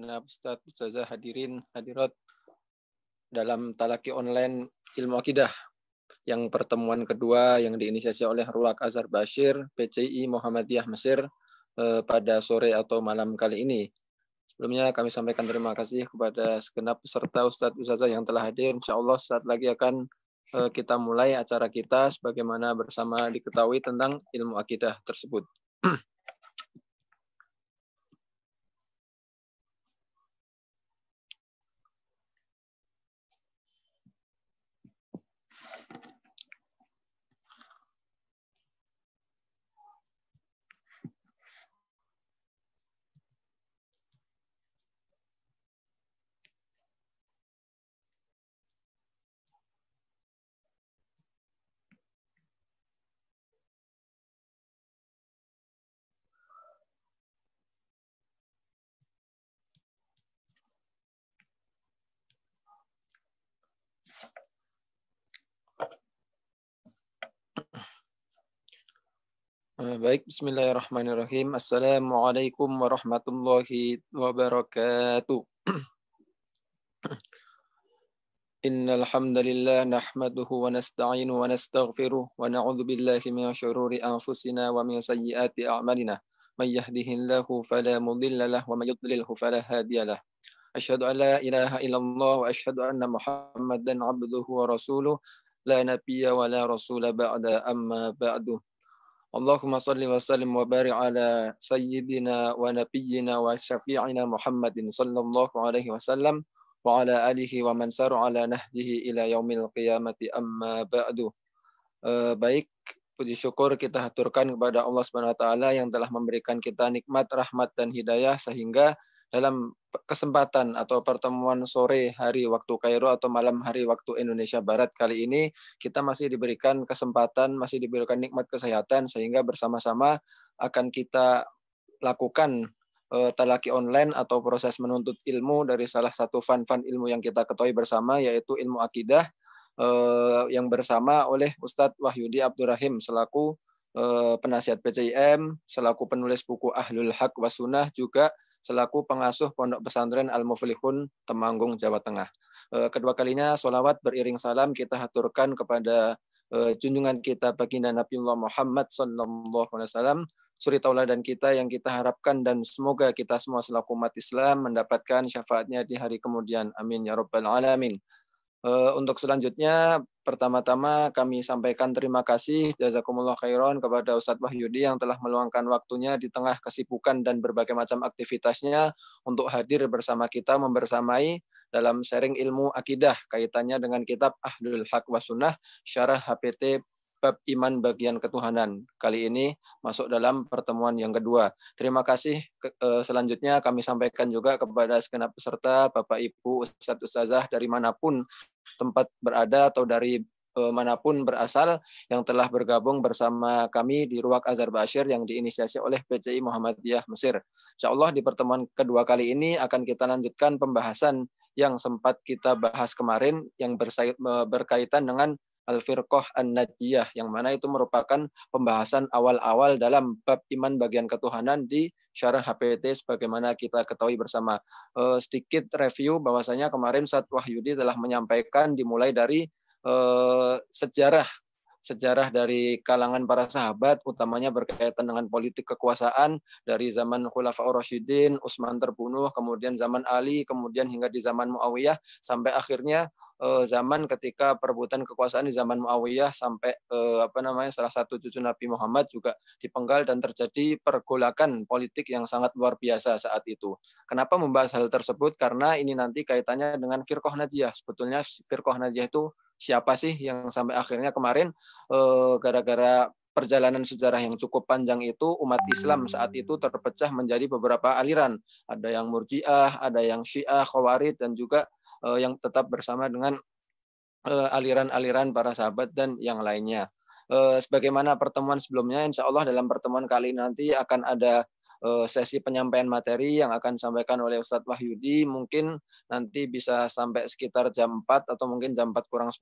segenap Ustadz, Ustazah, hadirin, hadirat dalam talaki online ilmu akidah yang pertemuan kedua yang diinisiasi oleh Ruwaq Azhar Bashir, PCI Muhammadiyah Mesir pada sore atau malam kali ini. Sebelumnya kami sampaikan terima kasih kepada segenap peserta Ustadz Ustazah yang telah hadir. Insya Allah saat lagi akan kita mulai acara kita sebagaimana bersama diketahui tentang ilmu akidah tersebut. Baik, bismillahirrahmanirrahim. Assalamualaikum warahmatullahi wabarakatuh. Innal hamdalillah nahmaduhu wa nasta'inuhu wa nastaghfiruh wa na'udzu billahi min syururi anfusina wa min sayyiati a'malina. May yahdihillahu fala mudilla lahu wa may yudlilhu fala hadiyalah. Asyhadu an la ilaha illallah wa asyhadu anna Muhammadan 'abduhu wa rasuluh la nabiyya wa la rasula ba'da amma ba'du. Allahumma salli wa sallim wa barik ala sayyidina wa nabiyyina wa syafi'ina Muhammadin sallallahu alaihi wasallam wa ala alihi wa man saru ala nahjihi ila yaumil qiyamati amma ba'du. Baik, puji syukur kita haturkan kepada Allah Subhanahu wa taala yang telah memberikan kita nikmat, rahmat dan hidayah sehingga dalam kesempatan atau pertemuan sore hari waktu Kairo atau malam hari waktu Indonesia Barat kali ini kita masih diberikan kesempatan, masih diberikan nikmat kesehatan sehingga bersama-sama akan kita lakukan talaki online atau proses menuntut ilmu dari salah satu fan-fan ilmu yang kita ketahui bersama yaitu ilmu akidah yang bersama oleh Ustadz Wahyudi Abdurrahim selaku penasihat PCIM, selaku penulis buku Ahlul Haq wa Sunnah, juga selaku pengasuh Pondok Pesantren Al-Muflihun Temanggung, Jawa Tengah. Kedua kalinya sholawat beriring salam kita haturkan kepada junjungan kita baginda Nabiullah Muhammad sallallahu alaihi wasallam, suri tauladan kita yang kita harapkan dan semoga kita semua selaku umat Islam mendapatkan syafaatnya di hari kemudian. Amin ya rabbal alamin. Untuk selanjutnya, pertama-tama kami sampaikan terima kasih jazakumullah khairan kepada Ustadz Wahyudi yang telah meluangkan waktunya di tengah kesibukan dan berbagai macam aktivitasnya untuk hadir bersama kita membersamai dalam sharing ilmu akidah kaitannya dengan kitab Ahlul Haq wa Sunnah Syarah HPT Bab Iman Bagian Ketuhanan. Kali ini masuk dalam pertemuan yang kedua. Terima kasih. Selanjutnya kami sampaikan juga kepada segenap peserta, Bapak Ibu, Ustadz Ustazah dari manapun tempat berada atau dari manapun berasal yang telah bergabung bersama kami di Ruwaq Azhar Bashir yang diinisiasi oleh PCI Muhammadiyah Mesir. Insya Allah di pertemuan kedua kali ini akan kita lanjutkan pembahasan yang sempat kita bahas kemarin yang berkaitan dengan Al-Firqah An-Najiyah, yang mana itu merupakan pembahasan awal-awal dalam bab iman bagian ketuhanan di Syarah HPT sebagaimana kita ketahui bersama. Sedikit review bahwasanya kemarin Ustadz Wahyudi telah menyampaikan dimulai dari sejarah dari kalangan para sahabat, utamanya berkaitan dengan politik kekuasaan dari zaman Khulafaur Rasyidin, Utsman terbunuh, kemudian zaman Ali, kemudian hingga di zaman Muawiyah, sampai akhirnya zaman ketika perebutan kekuasaan di zaman Muawiyah sampai salah satu cucu Nabi Muhammad juga dipenggal dan terjadi pergolakan politik yang sangat luar biasa saat itu. Kenapa membahas hal tersebut? Karena ini nanti kaitannya dengan Firqah Najiyah. Sebetulnya Firqah Najiyah itu siapa sih yang sampai akhirnya kemarin gara-gara perjalanan sejarah yang cukup panjang itu umat Islam saat itu terpecah menjadi beberapa aliran. Ada yang Murji'ah, ada yang Syiah, Khawarij, dan juga yang tetap bersama dengan aliran-aliran para sahabat dan yang lainnya. Sebagaimana pertemuan sebelumnya, insya Allah dalam pertemuan kali ini nanti akan ada sesi penyampaian materi yang akan disampaikan oleh Ustadz Wahyudi. Mungkin nanti bisa sampai sekitar jam 4 atau mungkin jam 4 kurang 10.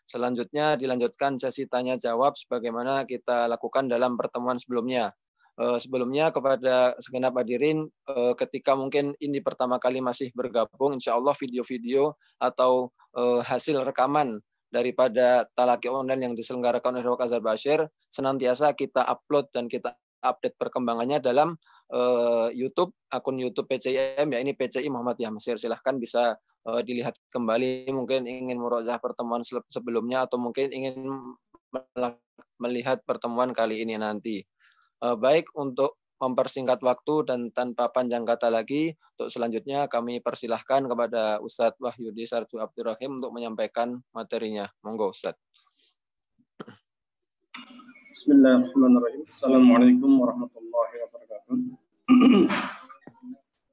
Selanjutnya dilanjutkan sesi tanya jawab sebagaimana kita lakukan dalam pertemuan sebelumnya. Sebelumnya kepada segenap hadirin, ketika mungkin ini pertama kali masih bergabung, insya Allah video-video atau hasil rekaman daripada talaki online yang diselenggarakan oleh Dr. Azhar Bashir senantiasa kita upload dan kita update perkembangannya dalam YouTube, akun YouTube PCIM, ya ini PCI Muhammadiyah Mesir. Silahkan bisa dilihat kembali, mungkin ingin murojaah pertemuan sebelumnya atau mungkin ingin melihat pertemuan kali ini nanti. Baik, untuk mempersingkat waktu dan tanpa panjang kata lagi, untuk selanjutnya kami persilahkan kepada Ustadz Wahyudi Sarju Abdurrahim untuk menyampaikan materinya. Monggo Ustadz. Bismillahirrahmanirrahim. Assalamualaikum warahmatullahi wabarakatuh.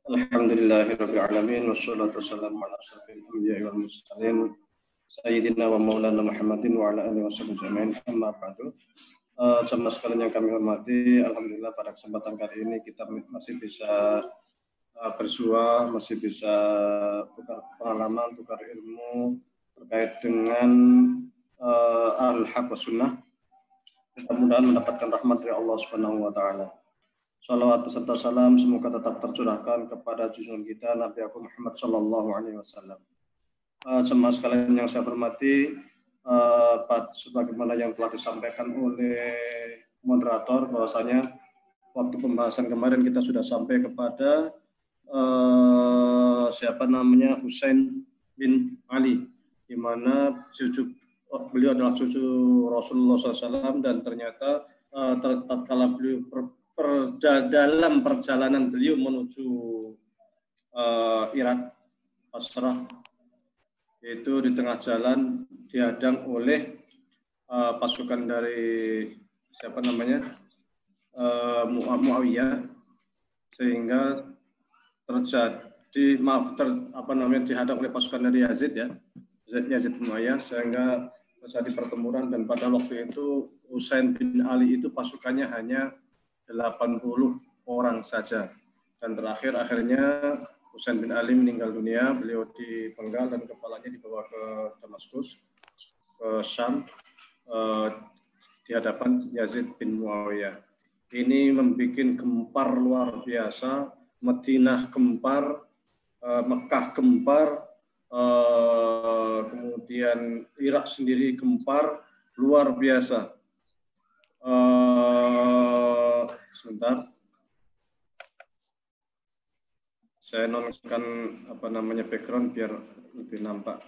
Alhamdulillahirabbil alamin wassalatu wassalamu ala asyrofil anbiya'i wal mursalin sayyidina wa maulana Muhammadin wa ala alihi wasallam ajmain. Amma ba'du. Jamaah sekalian yang kami hormati, alhamdulillah pada kesempatan kali ini kita masih bisa bersua, masih bisa tukar pengalaman, tukar ilmu terkait dengan al-haq wa sunnah. Mudah-mudahan mendapatkan rahmat dari Allah Subhanahu wa taala. Salawat beserta salam semoga tetap tercurahkan kepada junjungan kita Nabi Muhammad sallallahu alaihi wasallam. Jemaah sekalian yang saya hormati, sebagaimana yang telah disampaikan oleh moderator bahwasanya waktu pembahasan kemarin kita sudah sampai kepada Husain bin Ali, di mana beliau adalah cucu Rasulullah SAW, dan ternyata tatkala beliau dalam perjalanan beliau menuju Irak, Basrah, itu di tengah jalan dihadang oleh pasukan dari Muawiyah, sehingga dihadang oleh pasukan dari Yazid Muawiyah, sehingga terjadi pertempuran. Dan pada waktu itu Husain bin Ali itu pasukannya hanya 80 orang saja, dan akhirnya Husain bin Ali meninggal dunia. Beliau dipenggal dan kepalanya dibawa ke Damaskus, ke Syam, di hadapan Yazid bin Muawiyah. Ini membuat gempar luar biasa, Madinah gempar, Mekah gempar, kemudian Irak sendiri gempar luar biasa. Sebentar, saya nonton background biar lebih nampak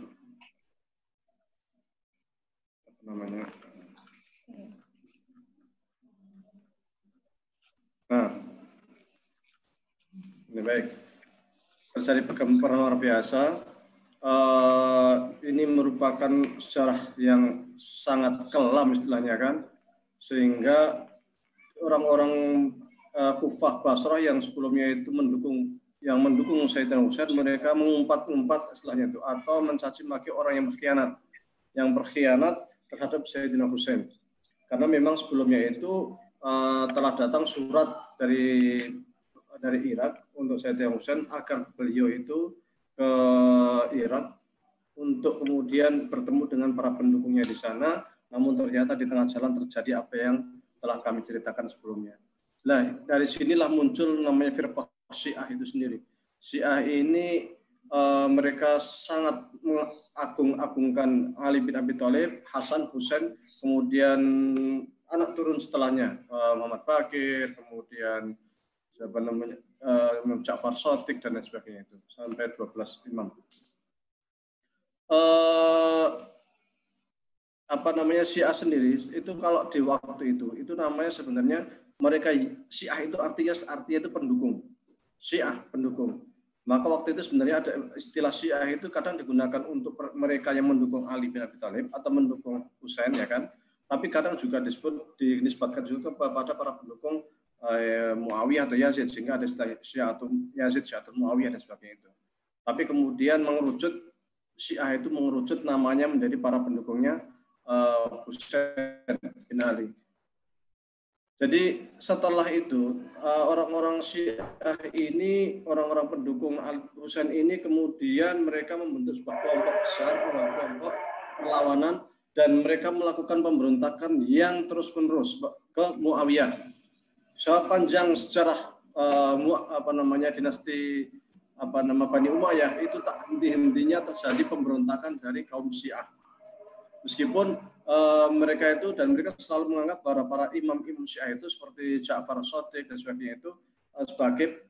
Nah, ini baik. Terjadi pergembaran luar biasa. Ini merupakan sejarah yang sangat kelam istilahnya kan, sehingga orang-orang Kufah Basrah yang sebelumnya itu mendukung Sayyidina Husain, mereka mengumpat-umpat istilahnya itu, atau mencaci maki orang yang berkhianat terhadap Sayyidina Husain. Karena memang sebelumnya itu telah datang surat dari Irak untuk Sayyidina Husain agar beliau itu ke Irak untuk kemudian bertemu dengan para pendukungnya di sana. Namun ternyata di tengah jalan terjadi apa yang telah kami ceritakan sebelumnya. Nah, dari sinilah muncul namanya firqah Syiah itu sendiri. Syiah ini mereka sangat mengagung-agungkan Ali bin Abi Thalib, Hasan, Husain, kemudian anak turun setelahnya Muhammad Baqir, kemudian Imam Ja'far Shadiq dan lain sebagainya, itu sampai 12 imam. Syiah sendiri itu kalau di waktu itu namanya sebenarnya mereka Syiah itu artinya itu pendukung. Syiah pendukung. Maka waktu itu sebenarnya ada istilah Syiah itu kadang digunakan untuk mereka yang mendukung Ali bin Abi Thalib atau mendukung Husain, ya kan. Tapi kadang juga dinisbatkan juga kepada para pendukung Muawiyah atau Yazid, sehingga ada istilah Syiatul Yazid, Syiatul Muawiyah dan sebagainya itu. Tapi kemudian Syiah itu mengerucut namanya menjadi para pendukungnya Husain bin Ali. Jadi setelah itu orang-orang Syiah ini, orang-orang pendukung Husain ini, kemudian mereka membentuk sebuah kelompok besar, kelompok perlawanan, dan mereka melakukan pemberontakan yang terus-menerus ke Muawiyah. sepanjang sejarah dinasti Bani Umayyah itu tak henti-hentinya terjadi pemberontakan dari kaum Syiah. Meskipun mereka itu dan mereka selalu menganggap bahwa para imam-imam Syiah itu seperti Ja'far Shadiq dan sebagainya itu sebagai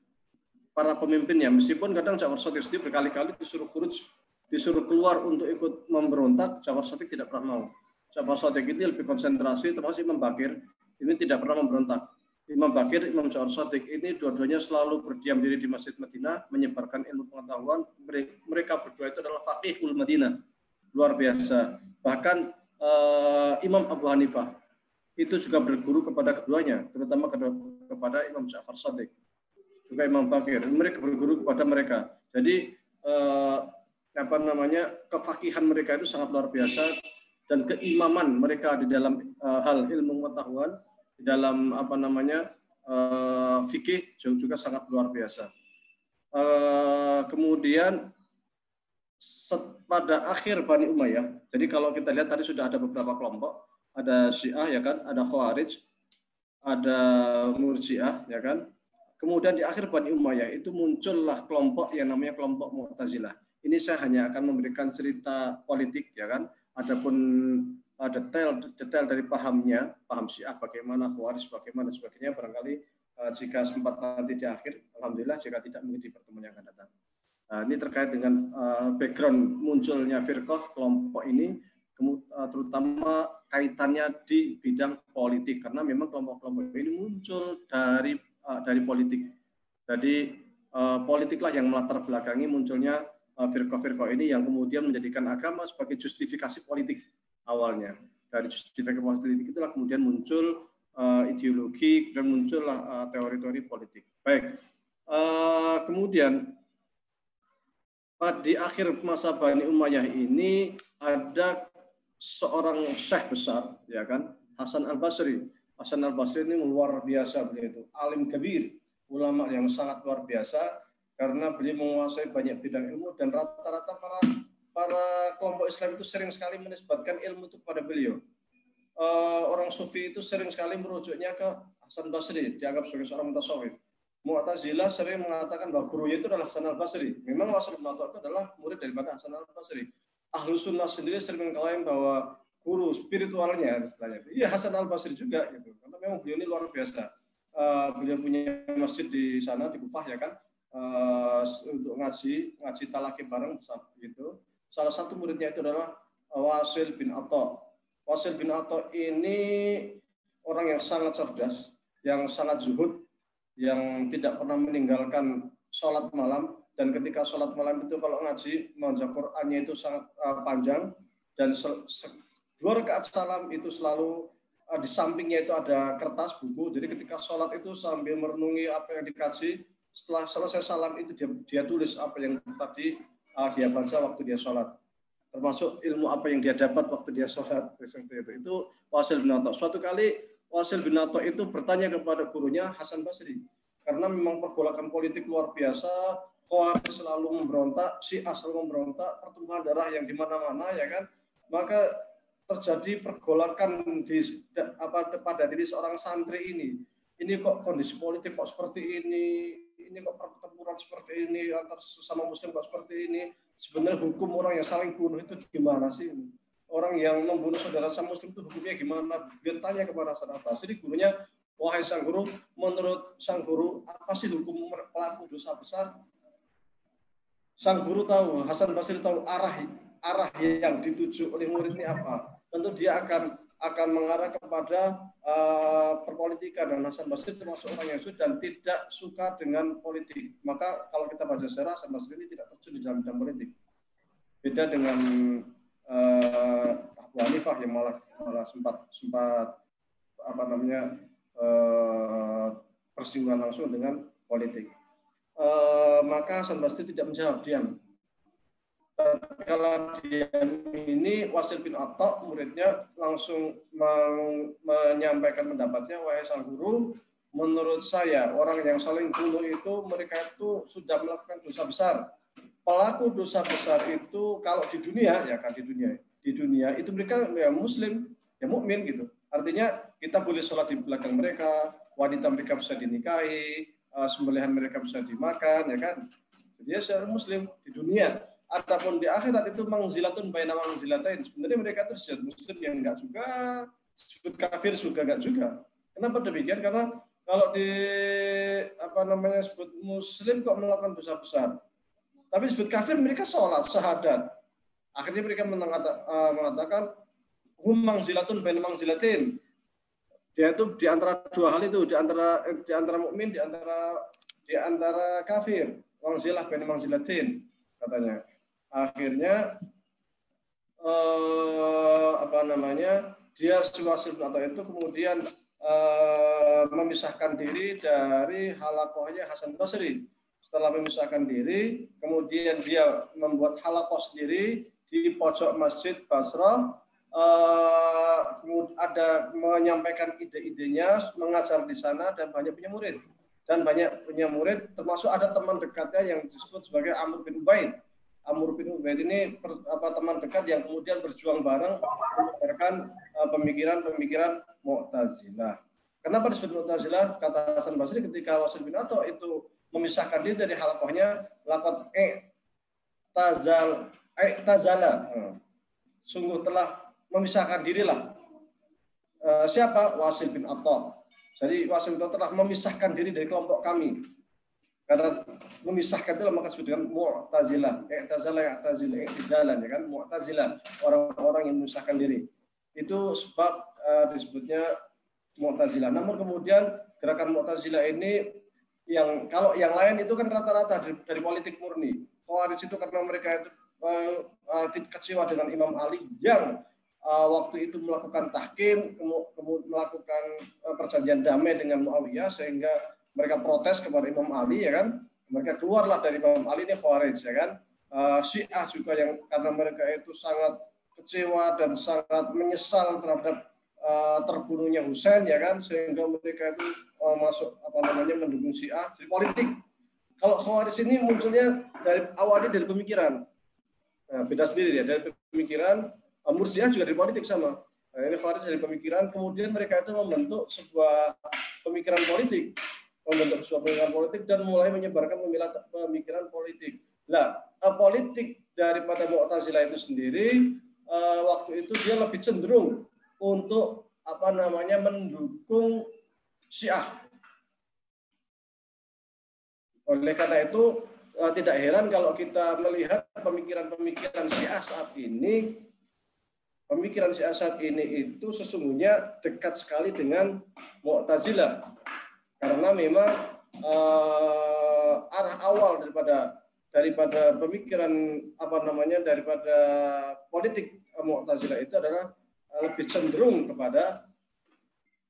para pemimpinnya. Meskipun kadang Ja'far Shadiq sendiri berkali-kali disuruh keluar untuk ikut memberontak, Ja'far Shadiq tidak pernah mau. Ja'far Shadiq ini lebih konsentrasi, termasuk Imam Baqir ini tidak pernah memberontak. Imam Baqir, Imam Ja'far Shadiq ini dua-duanya selalu berdiam diri di Masjid Madinah, menyebarkan ilmu pengetahuan. Mereka berdua itu adalah faqihul Madinah, luar biasa. Bahkan Imam Abu Hanifah itu juga berguru kepada keduanya, terutama kepada Imam Ja'far Shadiq, juga Imam Baqir. Mereka berguru kepada mereka. Jadi kefakihan mereka itu sangat luar biasa, dan keimaman mereka di dalam hal ilmu pengetahuan, di dalam fikih juga sangat luar biasa. Kemudian pada akhir Bani Umayyah, jadi kalau kita lihat tadi sudah ada beberapa kelompok, ada Syiah ya kan, ada Khawarij, ada Murji'ah ya kan. Kemudian di akhir Bani Umayyah itu muncullah kelompok yang namanya kelompok Mu'tazilah. Ini saya hanya akan memberikan cerita politik ya kan. Adapun detail dari paham Syiah bagaimana, Khawarij bagaimana dan sebagainya, barangkali jika sempat nanti di akhir, alhamdulillah, jika tidak mungkin di pertemuan yang akan datang. Ini terkait dengan background munculnya firqah kelompok ini, terutama kaitannya di bidang politik, karena memang kelompok-kelompok ini muncul dari politik. Jadi politiklah yang melatar belakangi munculnya firqah-firqah ini, yang kemudian menjadikan agama sebagai justifikasi politik awalnya. Dari justifikasi politik itulah kemudian muncul ideologi dan muncullah teori-teori politik. Baik, kemudian di akhir masa Bani Umayyah ini ada seorang syekh besar, ya kan, Hasan al-Basri. Hasan al-Basri ini luar biasa, beliau itu alim kabir, ulama yang sangat luar biasa, karena beliau menguasai banyak bidang ilmu, dan rata-rata para kelompok Islam itu sering sekali menisbatkan ilmu itu kepada beliau. Orang Sufi itu sering sekali merujuknya ke Hasan Basri, dianggap sebagai seorang mutasawwif. Mu'tazilah sering mengatakan bahwa gurunya itu adalah Hasan al-Basri. Memang Wasil bin Atha itu adalah murid daripada Hasan al-Basri. Ahlus Sunnah sendiri sering mengklaim bahwa guru spiritualnya istilahnya itu Hasan al-Basri juga gitu. Karena memang beliau ini luar biasa. Beliau punya masjid di sana di Kufah ya kan, untuk ngaji talaqi bareng gitu. Salah satu muridnya itu adalah Wasil bin Atha. Wasil bin Atha ini orang yang sangat cerdas, yang sangat zuhud, yang tidak pernah meninggalkan sholat malam, dan ketika sholat malam itu kalau ngaji membaca Qur'annya itu sangat panjang, dan 2 rakaat salam itu selalu di sampingnya itu ada kertas buku, jadi ketika sholat itu sambil merenungi apa yang dikaji, setelah selesai salam itu dia tulis apa yang tadi dia baca waktu dia sholat, termasuk ilmu apa yang dia dapat waktu dia sholat. Itu Wasil bin Atha. Suatu kali Wasil bin Atha itu bertanya kepada gurunya Hasan Basri, karena memang pergolakan politik luar biasa, Khawarij selalu memberontak, Syiah selalu memberontak, pertumpahan darah yang di mana-mana ya kan, maka terjadi pergolakan pada diri seorang santri ini. Ini kok kondisi politik kok seperti ini kok pertempuran seperti ini antar sesama muslim kok seperti ini. Sebenarnya hukum orang yang saling bunuh itu gimana sih? Orang yang membunuh saudara sama muslim itu hukumnya gimana? Dia tanya kepada Hasan al-Basri, gurunya, wahai sang guru, menurut sang guru apa sih hukum pelaku dosa besar? Sang guru tahu, Hasan Basri tahu arah yang dituju oleh murid ini apa. Tentu dia akan mengarah kepada perpolitikan, dan Hasan Basri termasuk orang yang sudah dan tidak suka dengan politik. Maka kalau kita baca sejarah, Hasan Basri ini tidak terjun di dalam bidang politik. Beda dengan Abu Hanifah yang malah sempat bersinggungan langsung dengan politik. Maka Hasan Basri tidak menjawab, diam. Kalau diam ini, Wasil bin Atha muridnya langsung menyampaikan pendapatnya, wahai sang guru, menurut saya orang yang saling bunuh itu mereka itu sudah melakukan dosa besar. Pelaku dosa besar itu kalau di dunia ya kan, di dunia itu mereka ya muslim, ya mukmin gitu. Artinya kita boleh sholat di belakang mereka, wanita mereka bisa dinikahi, sembelihan mereka bisa dimakan, ya kan? Jadi dia seorang Muslim di dunia. Adapun di akhirat itu mangzilatun baina mangzilatain. Sebenarnya mereka itu disebut Muslim yang enggak juga, disebut kafir juga enggak juga. Kenapa demikian? Karena kalau di sebut Muslim kok melakukan dosa besar, tapi disebut kafir mereka sholat, syahadat. Akhirnya mereka mengatakan hum mangzilatun baina mangzilatain. Dia itu di antara dua hal itu, di antara mukmin, di antara kafir. Mangzilah baina mangzilatain katanya. Akhirnya dia wasil atau itu kemudian memisahkan diri dari halakohnya Hasan Basri. Setelah memisahkan diri, kemudian dia membuat halakoh sendiri di pojok Masjid Basrah. Ada menyampaikan ide-idenya, mengajar di sana dan banyak punya murid. Dan banyak punya murid, termasuk ada teman dekatnya yang disebut sebagai Amr bin Ubaid. Amr bin Ubaid ini teman dekat yang kemudian berjuang bareng menyebarkan pemikiran-pemikiran Mu'tazilah. Kenapa disebut Mu'tazilah? Kata Hasan Basri ketika Wasil bin Atha itu memisahkan diri dari halakohnya, laqad tazala. Sungguh telah memisahkan dirilah. Siapa? Wasil bin Atha. Jadi Wasil bin Atha telah memisahkan diri dari kelompok kami. Karena memisahkan itu maka disebut dengan Mu'tazilah. I'tizalan, ya kan? Mu'tazilah, orang-orang yang memisahkan diri. Itu sebab disebutnya Mu'tazilah. Namun kemudian gerakan Mu'tazilah ini kalau yang lain itu kan rata-rata dari politik murni. Khawarij itu karena mereka itu kecewa dengan Imam Ali yang waktu itu melakukan tahkim, kemudian melakukan perjanjian damai dengan Muawiyah sehingga mereka protes kepada Imam Ali, ya kan? Mereka keluarlah dari Imam Ali, ini Khawarij, ya kan? Syiah juga yang karena mereka itu sangat kecewa dan sangat menyesal terhadap terbunuhnya Husain, ya kan? Sehingga mereka itu mendukung Syiah. Jadi politik. Kalau Khawarij ini munculnya awalnya dari pemikiran. Nah, beda sendiri ya, dari pemikiran. Murji'ah juga dari politik sama. Nah, ini Khawarij dari pemikiran, kemudian mereka itu membentuk sebuah pemikiran politik. Dan mulai menyebarkan pemikiran politik. Nah, politik daripada Mu'tazilah itu sendiri waktu itu dia lebih cenderung untuk mendukung Syiah. Oleh karena itu tidak heran kalau kita melihat pemikiran Syiah saat ini. Pemikiran Syiah saat ini itu sesungguhnya dekat sekali dengan Mu'tazilah. Karena memang arah awal daripada pemikiran daripada politik Mu'tazilah itu adalah lebih cenderung kepada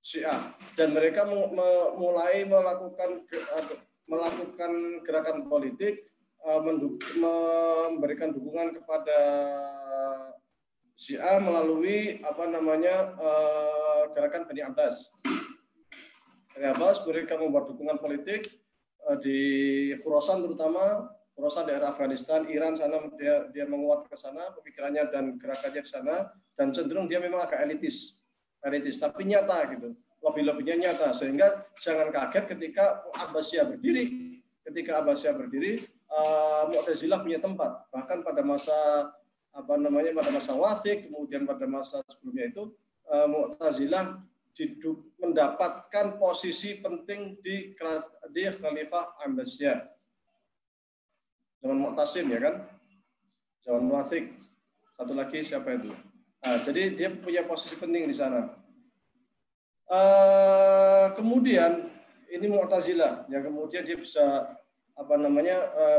Syiah, dan mereka mulai melakukan gerakan politik memberikan dukungan kepada Syiah melalui gerakan Bani Abbas. Mereka membuat dukungan politik di Khurasan, terutama Khurasan daerah Afghanistan, Iran sana, dia menguat ke sana pemikirannya dan gerakannya ke sana, dan cenderung dia memang agak elitis tapi nyata gitu, lebih-lebihnya nyata, sehingga jangan kaget ketika Abbasiyah berdiri. Mu'tazilah punya tempat, bahkan pada masa pada masa Wathiq, kemudian pada masa sebelumnya itu Mu'tazilah mendapatkan posisi penting di Khalifah Abbasiyah. Zaman Mu'tasim, ya kan? Zaman Wathiq. Satu lagi siapa itu? Jadi dia punya posisi penting di sana. Kemudian ini Mu'tazilah yang kemudian dia bisa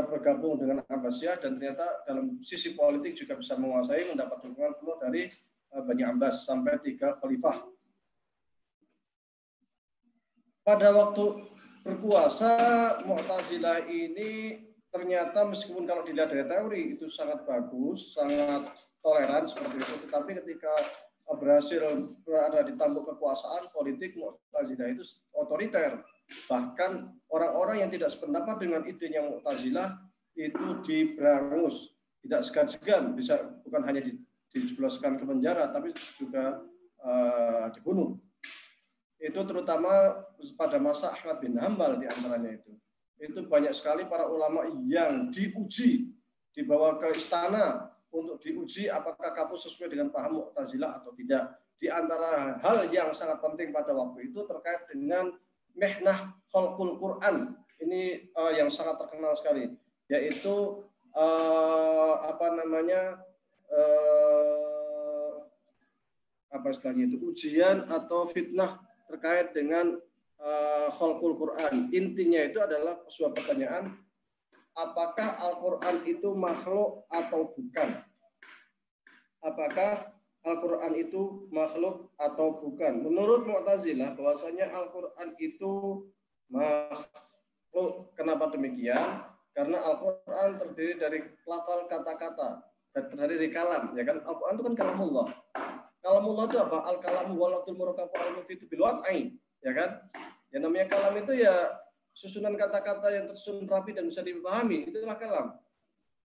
bergabung dengan Abbasiyah, dan ternyata dalam sisi politik juga bisa menguasai, mendapat dukungan penuh dari Bani Abbas sampai 3 khalifah. Pada waktu berkuasa, Mu'tazilah ini ternyata meskipun kalau dilihat dari teori itu sangat bagus, sangat toleran seperti itu, tetapi ketika berhasil berada di tampuk kekuasaan politik, Mu'tazilah itu otoriter. Bahkan orang-orang yang tidak sependapat dengan idenya Mu'tazilah itu diberangus, tidak segan-segan, bisa bukan hanya dijebloskan ke penjara, tapi juga dibunuh. Itu terutama pada masa Ahmad bin Hambal di antaranya itu. Itu banyak sekali para ulama yang diuji, dibawa ke istana untuk diuji apakah kamu sesuai dengan paham Mu'tazilah atau tidak. Di antara hal yang sangat penting pada waktu itu terkait dengan mihnah khalqul Quran. Ini yang sangat terkenal sekali, yaitu apa istilahnya itu, ujian atau fitnah terkait dengan khalqul Quran. Intinya itu adalah sebuah pertanyaan, apakah Al-Quran itu makhluk atau bukan? Apakah Al-Quran itu makhluk atau bukan? Menurut Mu'tazilah bahwasanya Al-Quran itu makhluk. Kenapa demikian? Karena Al-Quran terdiri dari lafal kata-kata dan terdiri dari kalam, ya kan? Al-Quran itu kan kalamullah. Kalamullah itu apa? Al-kalamu wal lafzul murakkab al-mufidu bil wad'i, ya kan? Yang namanya kalam itu ya susunan kata-kata yang tersusun rapi dan bisa dipahami, itulah kalam.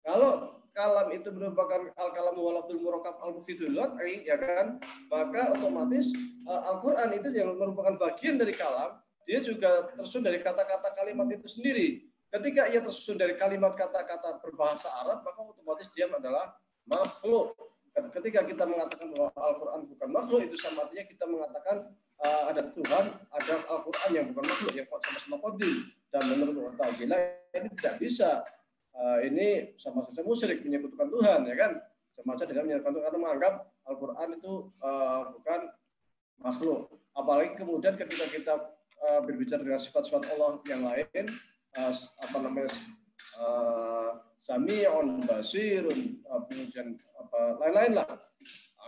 Kalau kalam itu merupakan al-kalamu wal lafzul murakkab al-mufidu bil wad'i, ya kan? Maka otomatis Al-Quran itu yang merupakan bagian dari kalam, dia juga tersusun dari kata-kata kalimat itu sendiri. Ketika ia tersusun dari kalimat kata-kata berbahasa Arab, maka otomatis dia adalah makhluk. Ketika kita mengatakan bahwa Al-Quran bukan makhluk, itu sama artinya kita mengatakan ada Tuhan, ada Al-Quran yang bukan makhluk, yang sama-sama qadim. Dan menurut Mu'tazilah ini tidak bisa. Ini sama saja musyrik, menyekutukan Tuhan, ya kan? Sama saja dengan menyekutukan Tuhan, karena menganggap Al-Quran itu bukan makhluk. Apalagi kemudian ketika kita berbicara dengan sifat-sifat Allah yang lain, Sami'un, Basirun, kemudian lain-lain lah,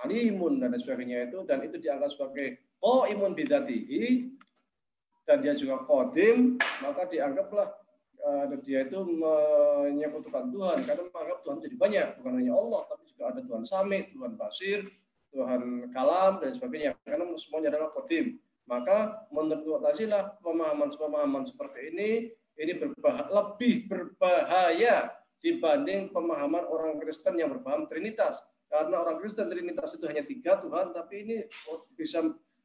Alimun dan sebagainya itu, dan itu dianggap sebagai qaimun bidzatihi dan dia juga qadim, maka dianggaplah dia itu menyekutukan Tuhan karena menganggap Tuhan jadi banyak, bukan hanya Allah tapi juga ada Tuhan Sami, Tuhan Basir, Tuhan Kalam dan sebagainya, karena semuanya adalah qadim. Maka menurut Mu'tazilah pemahaman seperti ini lebih berbahaya dibanding pemahaman orang Kristen yang berpaham Trinitas. Karena orang Kristen Trinitas itu hanya 3 Tuhan, tapi ini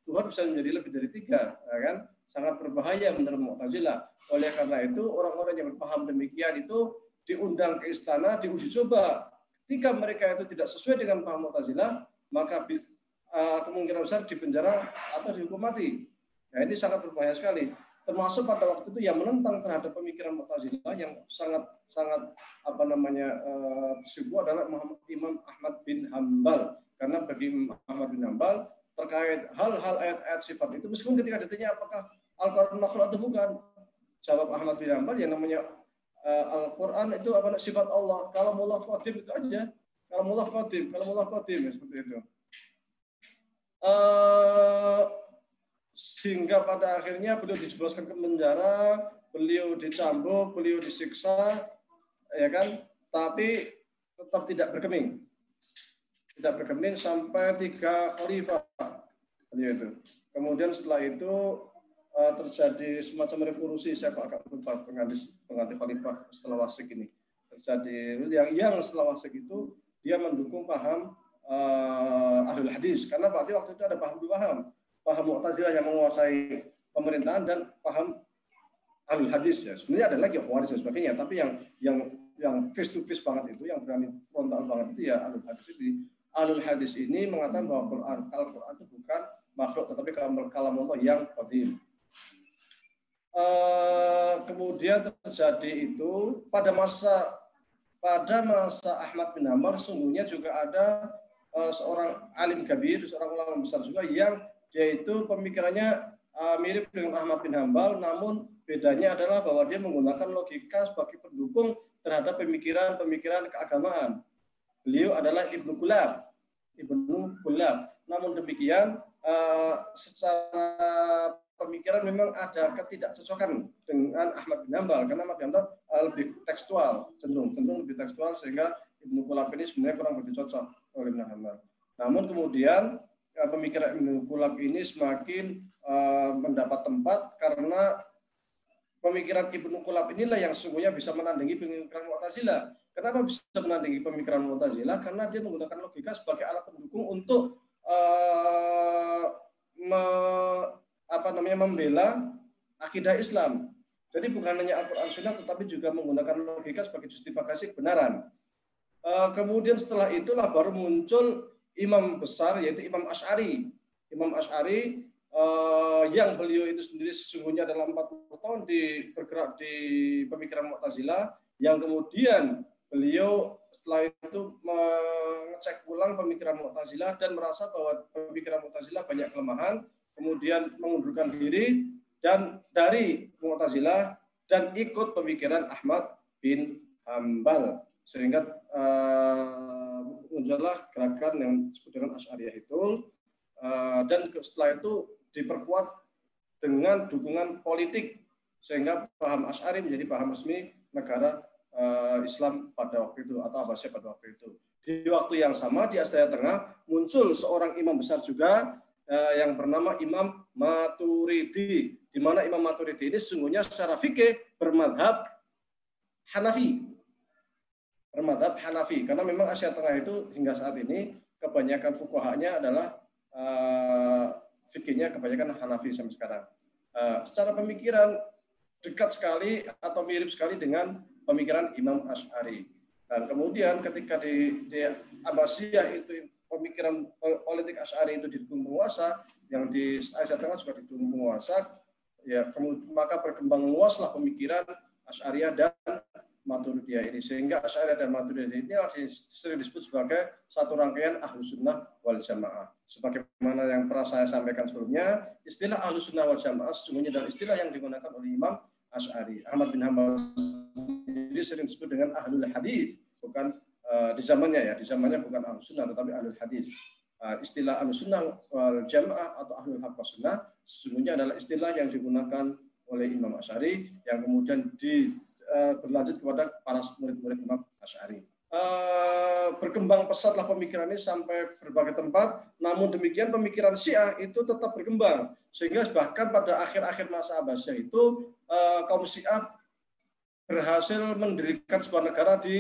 Tuhan bisa menjadi lebih dari 3, ya kan? Sangat berbahaya menurut Mu'tazilah. Oleh karena itu orang-orang yang berpaham demikian itu diundang ke istana, diuji coba. Ketika mereka itu tidak sesuai dengan paham Mu'tazilah, maka kemungkinan besar dipenjara atau dihukum mati. Nah, ini sangat berbahaya sekali. Termasuk pada waktu itu yang menentang terhadap pemikiran Mu'tazilah yang sangat sibuk adalah Imam Ahmad bin Hambal. Karena bagi Imam Ahmad bin Hambal terkait hal-hal ayat-ayat sifat itu, meskipun ketika ditanya apakah Al-Quran makhluk atau bukan, jawab Ahmad bin Hambal yang namanya Al-Quran itu sifat Allah. Kalau mullah qadim itu aja. Kalau mullah qadim seperti itu. Sehingga pada akhirnya beliau dijebloskan ke penjara, beliau dicambuk, beliau disiksa, ya kan? Tapi tetap tidak bergeming sampai 3 khalifah. Itu. Kemudian setelah itu terjadi semacam revolusi, saya agak lupa pengganti khalifah setelah Wasik ini. Terjadi yang setelah Wasik itu dia mendukung paham Ahlul Hadis, karena waktu itu ada paham Mu'tazilah yang menguasai pemerintahan dan paham Ahlul Hadis, ya. Sebenarnya ada lagi Khawarij dan sebagainya, tapi yang face to face banget itu, yang berani frontal banget itu ya Ahlul Hadis ini. Ahlul Hadis ini mengatakan bahwa Al-Quran itu bukan makhluk, tetapi kalamullah yang qadim. Kemudian terjadi itu pada masa Ahmad bin Hambal, sungguhnya juga ada seorang alim kabir, seorang ulama besar juga yang yaitu pemikirannya mirip dengan Ahmad bin Hambal, namun bedanya adalah bahwa dia menggunakan logika sebagai pendukung terhadap pemikiran keagamaan. Beliau adalah Ibnu Qulab. Namun demikian, secara pemikiran memang ada ketidakcocokan dengan Ahmad bin Hambal, karena Ahmad bin Hambal lebih tekstual, cenderung lebih tekstual, sehingga Ibnu Qulab ini sebenarnya kurang begitu cocok oleh Ibnu Hambal. Namun kemudian pemikiran Ibnu Qulab ini semakin mendapat tempat karena pemikiran Ibnu Qulab inilah yang sesungguhnya bisa menandingi pemikiran Mu'tazilah. Kenapa bisa menandingi pemikiran Mu'tazilah? Karena dia menggunakan logika sebagai alat pendukung untuk membela akidah Islam. Jadi bukan hanya Al-Quran Sunnah, tetapi juga menggunakan logika sebagai justifikasi kebenaran. Kemudian setelah itulah baru muncul imam besar, yaitu Imam Asy'ari. Imam Asy'ari yang beliau itu sendiri sesungguhnya dalam 40 tahun bergerak di pemikiran Mu'tazilah, yang kemudian beliau setelah itu mengecek ulang pemikiran Mu'tazilah dan merasa bahwa pemikiran Mu'tazilah banyak kelemahan, kemudian mengundurkan diri dan dari Mu'tazilah dan ikut pemikiran Ahmad bin Hambal, sehingga muncullah gerakan yang disebut dengan Asy'ariyah itu, dan setelah itu diperkuat dengan dukungan politik sehingga paham Asy'ari menjadi paham resmi negara Islam pada waktu itu atau Abbasiyah pada waktu itu. Di waktu yang sama di Asia Tengah muncul seorang imam besar juga yang bernama Imam Maturidi, di mana Imam Maturidi ini sesungguhnya secara fikih bermadhab Hanafi. Bermadhab Hanafi, karena memang Asia Tengah itu hingga saat ini kebanyakan fuqahanya adalah fikihnya kebanyakan Hanafi sampai sekarang. Secara pemikiran dekat sekali atau mirip sekali dengan pemikiran Imam Asy'ari. Dan kemudian ketika di Abbasiyah itu pemikiran politik Asy'ari itu didukung penguasa, yang di Asia Tengah juga didukung penguasa, ya maka berkembang luaslah pemikiran Asy'ariyah dan Maturidiyah ini, sehingga Asy'ariyah dan Maturidiyah ini sering disebut sebagai satu rangkaian Ahlus Sunnah wal Jamaah. Sebagaimana yang pernah saya sampaikan sebelumnya, istilah Ahlus Sunnah wal Jamaah sesungguhnya adalah istilah yang digunakan oleh Imam Asy'ari. Ahmad bin Hambal jadi sering disebut dengan Ahlul Hadis, bukan di zamannya bukan Ahlus Sunnah tetapi Ahlul Hadis. Istilah Ahlus Sunnah wal Jamaah atau Ahlul Haq was Sunnah sesungguhnya adalah istilah yang digunakan oleh Imam Asy'ari yang kemudian berlanjut kepada para murid-murid Imam Asy'ari. Berkembang pesatlah pemikiran ini sampai berbagai tempat, namun demikian pemikiran Syiah itu tetap berkembang, sehingga bahkan pada akhir-akhir masa Abbasiyah itu kaum Syiah berhasil mendirikan sebuah negara di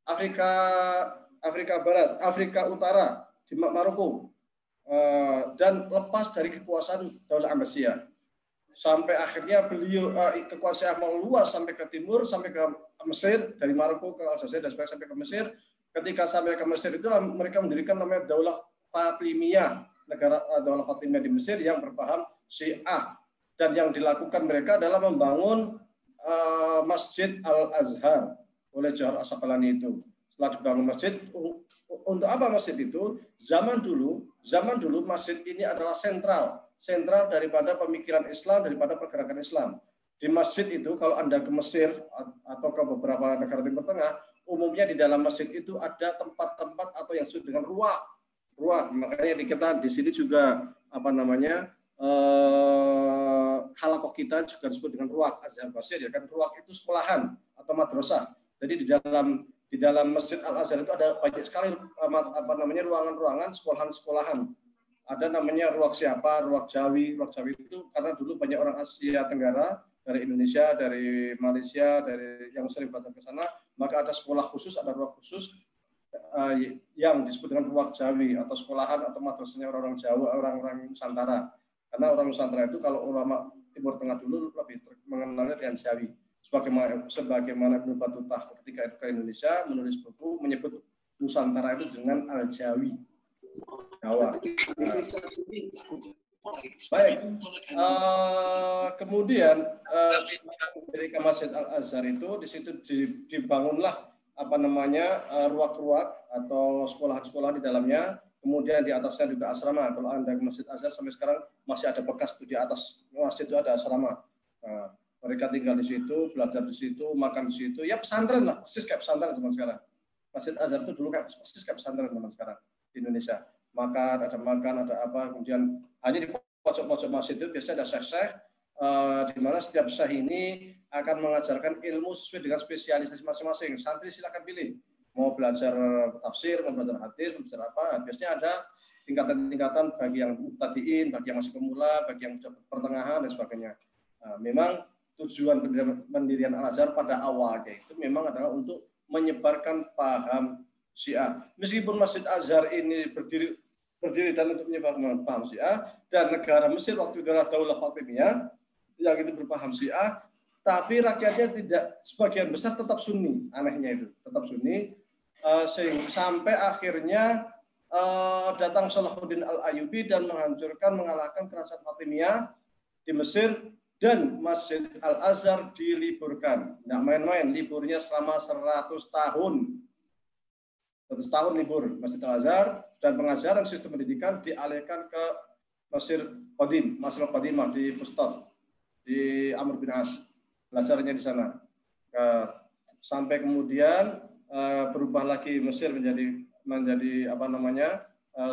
Afrika Barat, Afrika Utara, di Maroko, dan lepas dari kekuasaan Daulah Abbasiyah. Sampai akhirnya beliau kekuasaan meluas sampai ke timur, sampai ke Mesir, dari Maroko ke Aljazair dan sampai ke Mesir. Ketika sampai ke Mesir itulah mereka mendirikan namanya Daulah Fatimiyah, negara Daulah Fatimiyah di Mesir yang berpaham Syiah, dan yang dilakukan mereka adalah membangun Masjid Al-Azhar oleh Johar As-Saqalani itu. Setelah dibangun masjid, untuk apa masjid itu? Zaman dulu masjid ini adalah sentral daripada pemikiran Islam, daripada pergerakan Islam. Di masjid itu, kalau Anda ke Mesir atau ke beberapa negara Timur Tengah, umumnya di dalam masjid itu ada tempat-tempat atau yang disebut dengan ruak. Makanya kita di sini juga halakoh kita juga disebut dengan ruak Azhar Basir, ya kan? Ruak itu sekolahan atau madrasah. Jadi di dalam Masjid Al-Azhar itu ada banyak sekali ruangan-ruangan sekolahan. Ada namanya ruak siapa, ruak Jawi. Ruak Jawi itu karena dulu banyak orang Asia Tenggara, dari Indonesia, dari Malaysia, dari yang sering belajar ke sana, maka ada sekolah khusus, ada ruak khusus yang disebut dengan ruak Jawi atau sekolahan atau madrasahnya orang-orang Jawa, orang-orang Nusantara. Karena orang Nusantara itu kalau ulama Timur Tengah dulu lebih mengenalnya dengan Jawi. Sebagaimana Ibnu Battutah ketika ke Indonesia menulis buku menyebut Nusantara itu dengan Al-Jawi, Jawa. Baik. Kemudian dari Masjid Al-Azhar itu di situ dibangunlah ruak-ruak atau sekolah-sekolah di dalamnya. Kemudian di atasnya juga asrama. Kalau Anda ke Masjid Azhar sampai sekarang masih ada bekas di atas masjid itu ada asrama. Mereka tinggal di situ, belajar di situ, makan di situ. Ya pesantren lah, persis kayak pesantren zaman sekarang. Masjid Azhar itu dulu persis kayak pesantren zaman sekarang di Indonesia. Makan, ada apa. Kemudian hanya di pojok-pojok masjid itu biasanya ada syekh-syekh, di mana setiap syekh ini akan mengajarkan ilmu sesuai dengan spesialisasi masing-masing. Santri silakan pilih. Mau belajar tafsir, mau belajar hadis, mau belajar apa. Biasanya ada tingkatan-tingkatan bagi yang mubtadiin, bagi yang masih pemula, bagi yang sudah pertengahan dan sebagainya. Memang tujuan pendirian Al-Azhar pada awalnya itu memang adalah untuk menyebarkan paham Syiah. Meskipun Masjid Azhar ini berdiri berdiri dan untuk menyebarkan paham Syiah, dan negara Mesir waktu itu adalah Daulah Fatimiyah yang itu berpaham Syiah, tapi rakyatnya tidak, sebagian besar tetap Sunni, anehnya itu tetap Sunni, sehingga sampai akhirnya datang Salahuddin Al-Ayyubi dan mengalahkan kerajaan Fatimiyah di Mesir, dan Masjid Al-Azhar diliburkan. Nggak main-main, liburnya selama 100 tahun. 100 tahun libur Masjid Al-Azhar, dan pengajaran sistem pendidikan dialihkan ke Mesir Qadim, Masjid Qadimah di Fustat, di Amr bin As. Belajarnya di sana. Sampai kemudian berubah lagi Mesir menjadi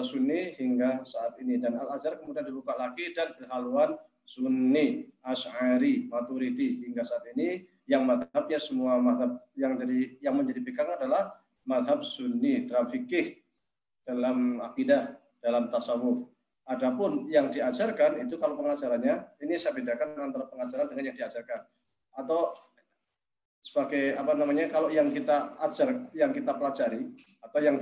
Sunni hingga saat ini, dan Al-Azhar kemudian dibuka lagi dan berhaluan Sunni, Asy'ari, Maturidi hingga saat ini, yang mazhabnya semua mazhab yang menjadi pegangan adalah mazhab Sunni dalam fikih, dalam akidah, dalam tasawuf. Adapun yang diajarkan itu kalau pengajarannya, ini saya bedakan antara pengajaran dengan yang diajarkan. Atau sebagai kalau yang kita ajar, yang kita pelajari, atau yang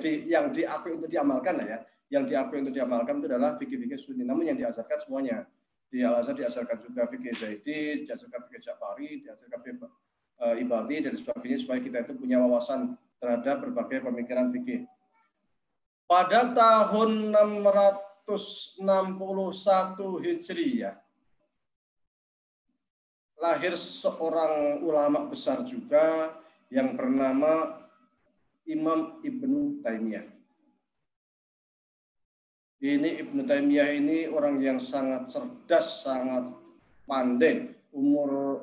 diakui untuk diamalkan ya, yang diakui untuk diamalkan itu adalah fikih-fikih Sunni. Namun yang diajarkan semuanya. Di Al-Azhar diajarkan juga fikih Zaidi, diajarkan fikih Ja'fari, diajarkan fikih Ibadi dan sebagainya, supaya kita itu punya wawasan terhadap berbagai pemikiran fikih. Pada tahun 661 Hijriah lahir seorang ulama besar juga yang bernama Imam Ibnu Taimiyah. Ini Ibnu Taimiyah ini orang yang sangat cerdas, sangat pandai. Umur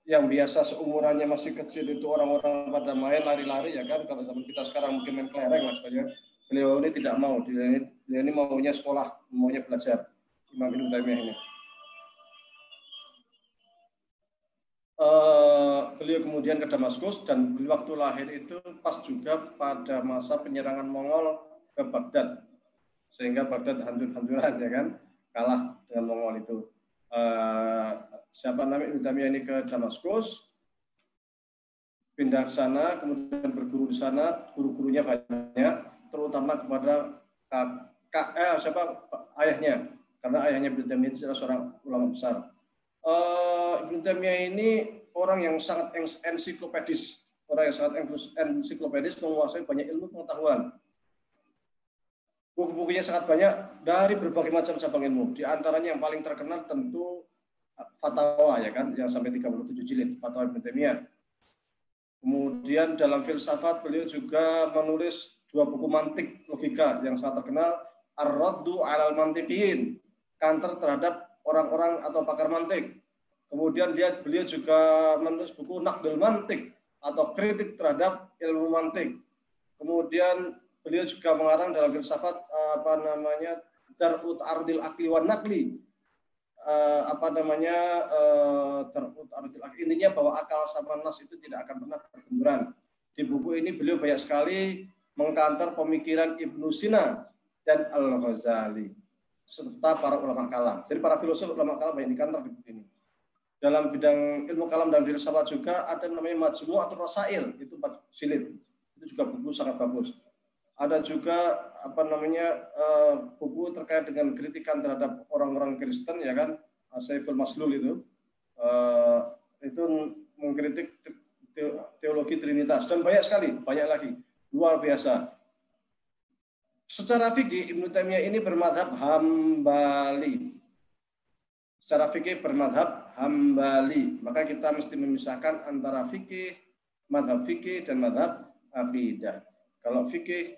yang biasa seumurannya masih kecil itu orang-orang pada main lari-lari ya kan. Kalau zaman kita sekarang mungkin main kelereng maksudnya. Beliau ini tidak mau. Beliau ini maunya sekolah, maunya belajar. Imam Ibnu Taimiyah ini. Beliau kemudian ke Damaskus, dan waktu lahir itu pas juga pada masa penyerangan Mongol ke Baghdad. Sehingga Baghdad hancur-hancuran ya kan, kalah dengan Mongol itu. Ibnu Taimiyah ini ke Damaskus, pindah ke sana, kemudian berguru di sana, guru-gurunya banyak, terutama kepada ayahnya, karena ayahnya Ibnu Taimiyah itu adalah seorang ulama besar. Ibnu Taimiyah ini orang yang sangat ensiklopedis, menguasai banyak ilmu pengetahuan. Buku-bukunya sangat banyak dari berbagai macam cabang ilmu. Di antaranya yang paling terkenal tentu Fatwa ya kan, yang sampai 37 jilid, Fatwa Ibnu Taimiyah. Kemudian dalam filsafat beliau juga menulis 2 buku mantik logika yang sangat terkenal, Ar-Raddu 'alal Mantiqiyin, counter terhadap orang-orang atau pakar mantik. Kemudian beliau juga menulis buku Naqdul Mantik atau kritik terhadap ilmu mantik. Kemudian beliau juga mengarang dalam filsafat Dar'ut Ardil Akli wan Naqli. Dar'ut Ardil Akli, intinya bahwa akal sama nas itu tidak akan pernah berbenturan. Di buku ini beliau banyak sekali mengkantar pemikiran Ibnu Sina dan Al-Ghazali serta para ulama kalam. Jadi para filosof ulama kalam banyak dikantar di buku ini. Dalam bidang ilmu kalam dan filsafat juga ada namanya Majmu'atur Rasail, itu 4 jilid. Itu juga buku sangat bagus. Ada juga buku terkait dengan kritikan terhadap orang-orang Kristen ya kan, Saiful Maslul itu mengkritik teologi Trinitas, dan banyak sekali, banyak lagi, luar biasa. Secara fikih Ibnu Taimiyah ini bermadhab Hambali. Secara fikih bermadhab Hambali, maka kita mesti memisahkan antara madhab fikih dan madhab aqidah. Kalau fikih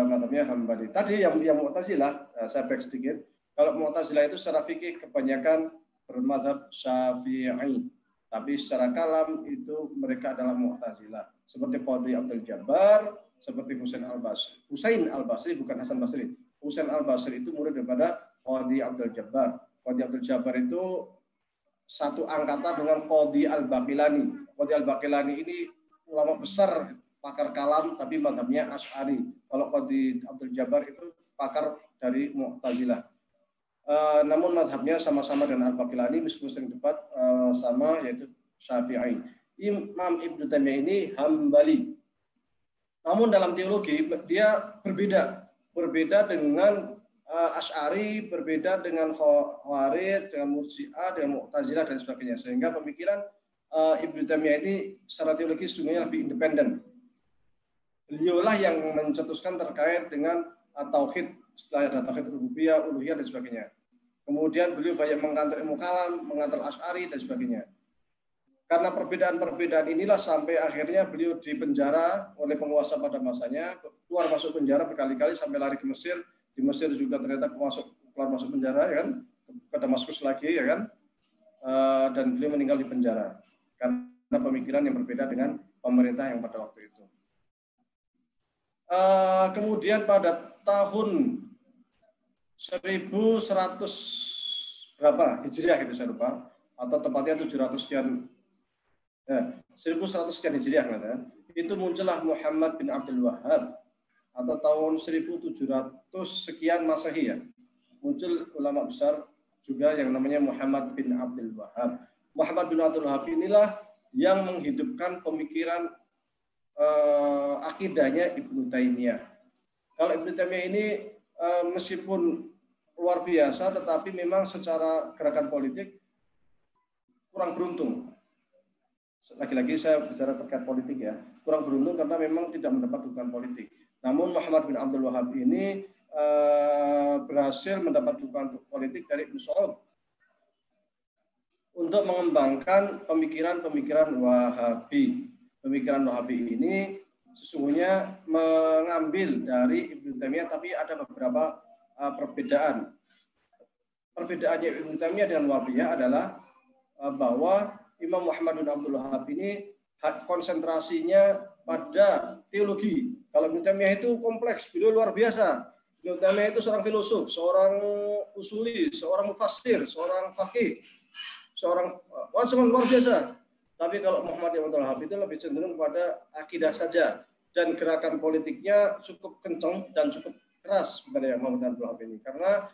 madhabnya Hambali. Tadi yang Mu'tazilah, saya back sedikit. Kalau Mu'tazilah itu secara fikih kebanyakan bermadhab Syafi'i, tapi secara kalam itu mereka adalah Mu'tazilah. Seperti Qadhi Abdul Jabbar, seperti Husain Al-Basri, bukan Hasan Basri. Husain Al-Basri itu murid daripada Qadhi Abdul Jabbar. Qadhi Abdul Jabbar itu satu angkatan dengan Qadhi Al-Baqilani. Qadhi Al-Baqilani ini ulama besar, pakar kalam, tapi madhabnya Asy'ari. Kalau Qadhi Abdul Jabbar itu pakar dari Mu'tazilah. Namun madhabnya sama-sama dengan Al-Baqilani, meskipun sering debat sama, yaitu Syafi'i. Imam Ibnu Taimiyah ini Hambali. Namun dalam teologi dia berbeda. berbeda dengan Asy'ari, berbeda dengan Khawarij, dengan Murji'ah, dengan Mu'tazilah dan sebagainya. Sehingga pemikiran Ibnu Taimiyah ini secara teologi sesungguhnya lebih independen. Beliaulah yang mencetuskan terkait dengan tauhid, setelah ada tauhid rububiyah, uluhiyah dan sebagainya. Kemudian beliau banyak mengantar ilmu kalam, mengantar Asy'ari dan sebagainya. Karena perbedaan-perbedaan inilah sampai akhirnya beliau dipenjara oleh penguasa pada masanya, keluar masuk penjara berkali-kali sampai lari ke Mesir. Di Mesir juga ternyata keluar masuk penjara, ya kan, ke Damaskus lagi, ya kan, dan beliau meninggal di penjara karena pemikiran yang berbeda dengan pemerintah yang pada waktu itu. Kemudian pada tahun 1100 berapa Hijriah itu saya lupa, atau tepatnya 700 sekian, 1100 sekian Hijriah, kan? Itu muncullah Muhammad bin Abdul Wahhab, atau tahun 1700 sekian Masehi, ya. Muncul ulama besar juga yang namanya Muhammad bin Abdul Wahhab. Muhammad bin Abdul Wahhab inilah yang menghidupkan pemikiran akidahnya Ibnu Taimiyah. Kalau Ibnu Taimiyah ini meskipun luar biasa, tetapi memang secara gerakan politik kurang beruntung. Lagi-lagi saya bicara terkait politik, ya. Kurang beruntung karena memang tidak mendapat dukungan politik. Namun Muhammad bin Abdul Wahhab ini berhasil mendapat dukungan politik dari Ibnu Saud untuk mengembangkan pemikiran-pemikiran Wahabi. Pemikiran Wahabi ini sesungguhnya mengambil dari Ibnu Taimiyah, tapi ada beberapa perbedaan. Perbedaannya Ibnu Taimiyah dengan Wahabiyah adalah bahwa Imam Muhammad bin Abdul Wahhab ini konsentrasinya pada teologi. Kalau Ibnu Taimiyah itu kompleks, beliau luar biasa. Ibnu Taimiyah itu seorang filosof, seorang usuli, seorang mufassir, seorang faqih, seorang luar biasa. Tapi kalau Muhammad bin Abdul Wahhab itu lebih cenderung pada akidah saja, dan gerakan politiknya cukup kencang dan cukup keras sebenarnya Muhammad bin Abdul Wahhab ini, karena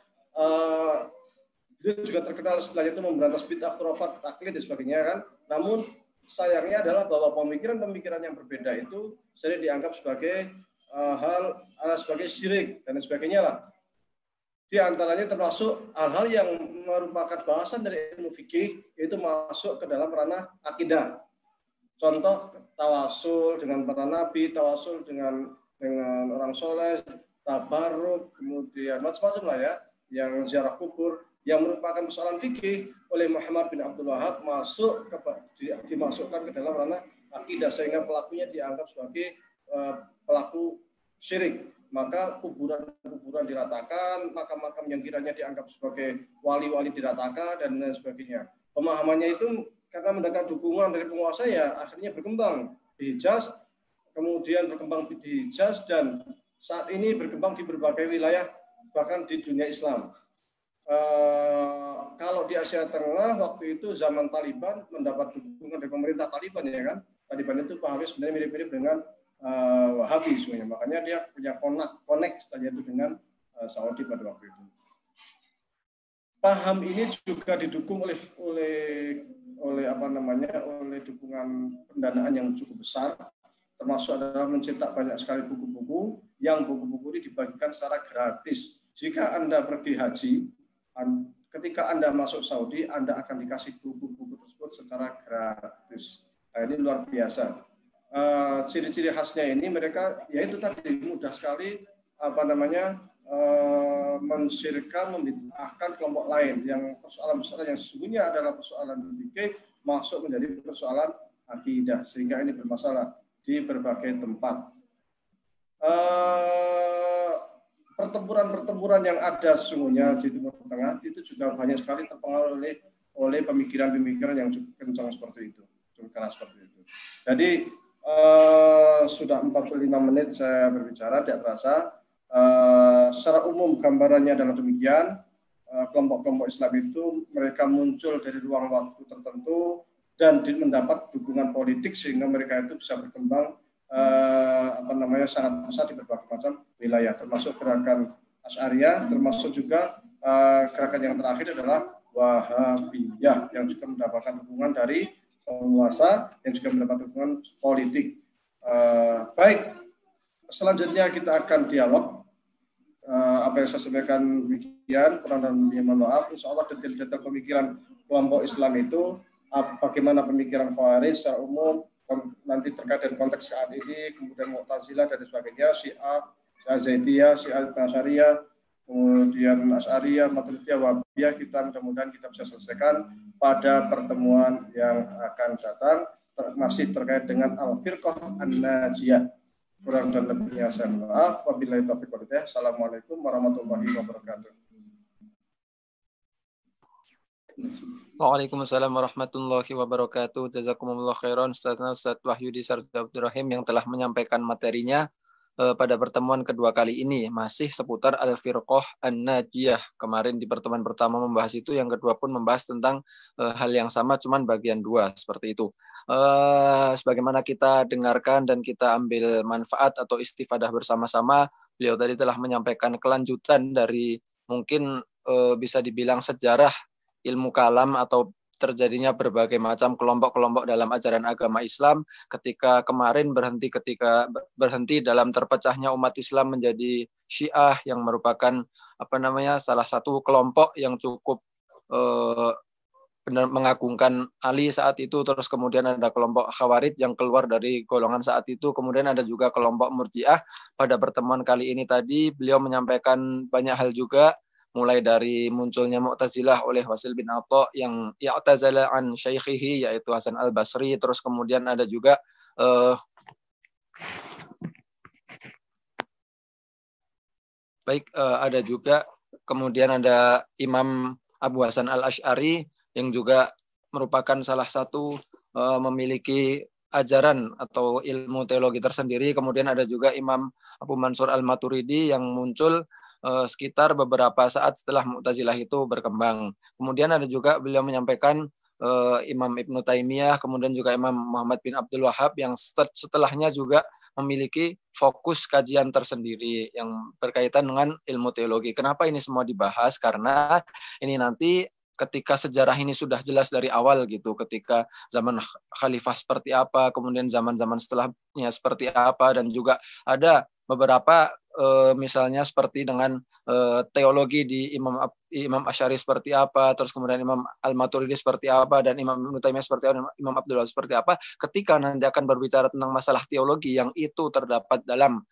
beliau juga terkenal setelah itu memberantas bid'ah, khurafat, taklid dan sebagainya, kan. Namun sayangnya adalah bahwa pemikiran-pemikiran yang berbeda itu sering dianggap sebagai sebagai syirik dan sebagainya lah. Di antaranya termasuk hal-hal yang merupakan bahasan dari ilmu fikih, yaitu masuk ke dalam ranah akidah. Contoh tawasul dengan para nabi, tawasul dengan orang soleh, tabarruk, kemudian macam-macam lah, ya, yang ziarah kubur, yang merupakan persoalan fikih oleh Muhammad bin Abdul Wahhab dimasukkan ke dalam ranah akidah, sehingga pelakunya dianggap sebagai pelaku syirik. Maka kuburan diratakan, makam-makam yang kiranya dianggap sebagai wali-wali diratakan, dan lain sebagainya. Pemahamannya itu karena mendapat dukungan dari penguasa, ya akhirnya berkembang di Hijaz, kemudian berkembang di Hijaz, dan saat ini berkembang di berbagai wilayah, bahkan di dunia Islam. Kalau di Asia Tengah waktu itu zaman Taliban mendapat dukungan dari pemerintah Taliban, ya kan. Taliban itu pahamnya sebenarnya mirip-mirip dengan Wahabi sebenarnya. Makanya dia punya connect setelah itu dengan Saudi pada waktu itu. Paham ini juga didukung oleh dukungan pendanaan yang cukup besar, termasuk adalah mencetak banyak sekali buku-buku, yang buku-buku ini dibagikan secara gratis. Jika Anda pergi haji, ketika Anda masuk Saudi, Anda akan dikasih buku-buku tersebut secara gratis. Nah, ini luar biasa. Ciri-ciri khasnya ini mereka, yaitu tadi mudah sekali mensirkan, membid'ahkan kelompok lain yang persoalan-persoalan yang sesungguhnya adalah persoalan fikih masuk menjadi persoalan akidah, sehingga ini bermasalah di berbagai tempat. Pertempuran-pertempuran yang ada sesungguhnya di Timur Tengah itu juga banyak sekali terpengaruh oleh pemikiran-pemikiran yang cukup kencang seperti itu, cukup keras seperti itu. Jadi sudah 45 menit saya berbicara, tidak terasa. Secara umum gambarannya adalah demikian. Kelompok-kelompok Islam itu mereka muncul dari ruang waktu tertentu dan mendapat dukungan politik, sehingga mereka itu bisa berkembang sangat besar di berbagai macam wilayah, termasuk gerakan Asy'ariyah, termasuk juga gerakan yang terakhir adalah Wahabiyah, yang juga mendapatkan dukungan dari penguasa, yang juga mendapat dukungan politik. Baik, selanjutnya kita akan dialog. apa yang saya sampaikan demikian, kurang dan lebihnya mohon maaf. Insya Allah detail-detail pemikiran kelompok Islam itu, bagaimana pemikiran Khawarij secara umum, nanti terkait dengan konteks saat ini, kemudian Mu'tazilah dan sebagainya, Syiah, Zaidiyah, Syiah Asy'ariyah, kemudian Asy'ariyah, Maturidiyah, Wahabiyah, kita mudah-mudahan kita bisa selesaikan pada pertemuan yang akan datang, masih terkait dengan Al-Firqah An-Najiyah. Kurang dan lebihnya saya maaf. Wabillahi taufiq wal hidayah. Assalamualaikum warahmatullahi wabarakatuh. Waalaikumsalam warahmatullahi wabarakatuh. Jazakumullah khairan Ustaz Wahyudi Sarjana Abdurrahim yang telah menyampaikan materinya pada pertemuan kedua kali ini, masih seputar Al-Firqah An-Najiyah. Kemarin di pertemuan pertama membahas itu, yang kedua pun membahas tentang hal yang sama, cuman bagian dua, seperti itu. Sebagaimana kita dengarkan dan kita ambil manfaat atau istifadah bersama-sama, beliau tadi telah menyampaikan kelanjutan dari mungkin bisa dibilang sejarah ilmu kalam atau terjadinya berbagai macam kelompok-kelompok dalam ajaran agama Islam, ketika berhenti dalam terpecahnya umat Islam menjadi Syiah yang merupakan salah satu kelompok yang cukup benar mengagungkan Ali saat itu. Terus kemudian ada kelompok Khawarij yang keluar dari golongan saat itu, kemudian ada juga kelompok Murji'ah. Pada pertemuan kali ini tadi beliau menyampaikan banyak hal juga, mulai dari munculnya Mu'tazilah oleh Wasil bin Atha yang i'tazala an syaikhihi, yaitu Hasan al-Basri. Terus kemudian ada juga ada juga kemudian ada Imam Abu Hasan al-Asy'ari yang juga merupakan salah satu memiliki ajaran atau ilmu teologi tersendiri. Kemudian ada juga Imam Abu Mansur al-Maturidi yang muncul sekitar beberapa saat setelah Mu'tazilah itu berkembang. Kemudian ada juga beliau menyampaikan Imam Ibnu Taimiyah, kemudian juga Imam Muhammad bin Abdul Wahab yang setelahnya juga memiliki fokus kajian tersendiri yang berkaitan dengan ilmu teologi. Kenapa ini semua dibahas? Karena ini nanti ketika sejarah ini sudah jelas dari awal gitu, ketika zaman khalifah seperti apa, kemudian zaman-zaman setelahnya seperti apa, dan juga ada beberapa misalnya seperti dengan teologi di Imam Asy'ari seperti apa, terus kemudian Imam Al-Maturidi seperti apa, dan Imam Ibnu Taimiyah seperti apa, dan Imam Abdul Wahab seperti apa. Ketika nanti akan berbicara tentang masalah teologi yang itu terdapat dalam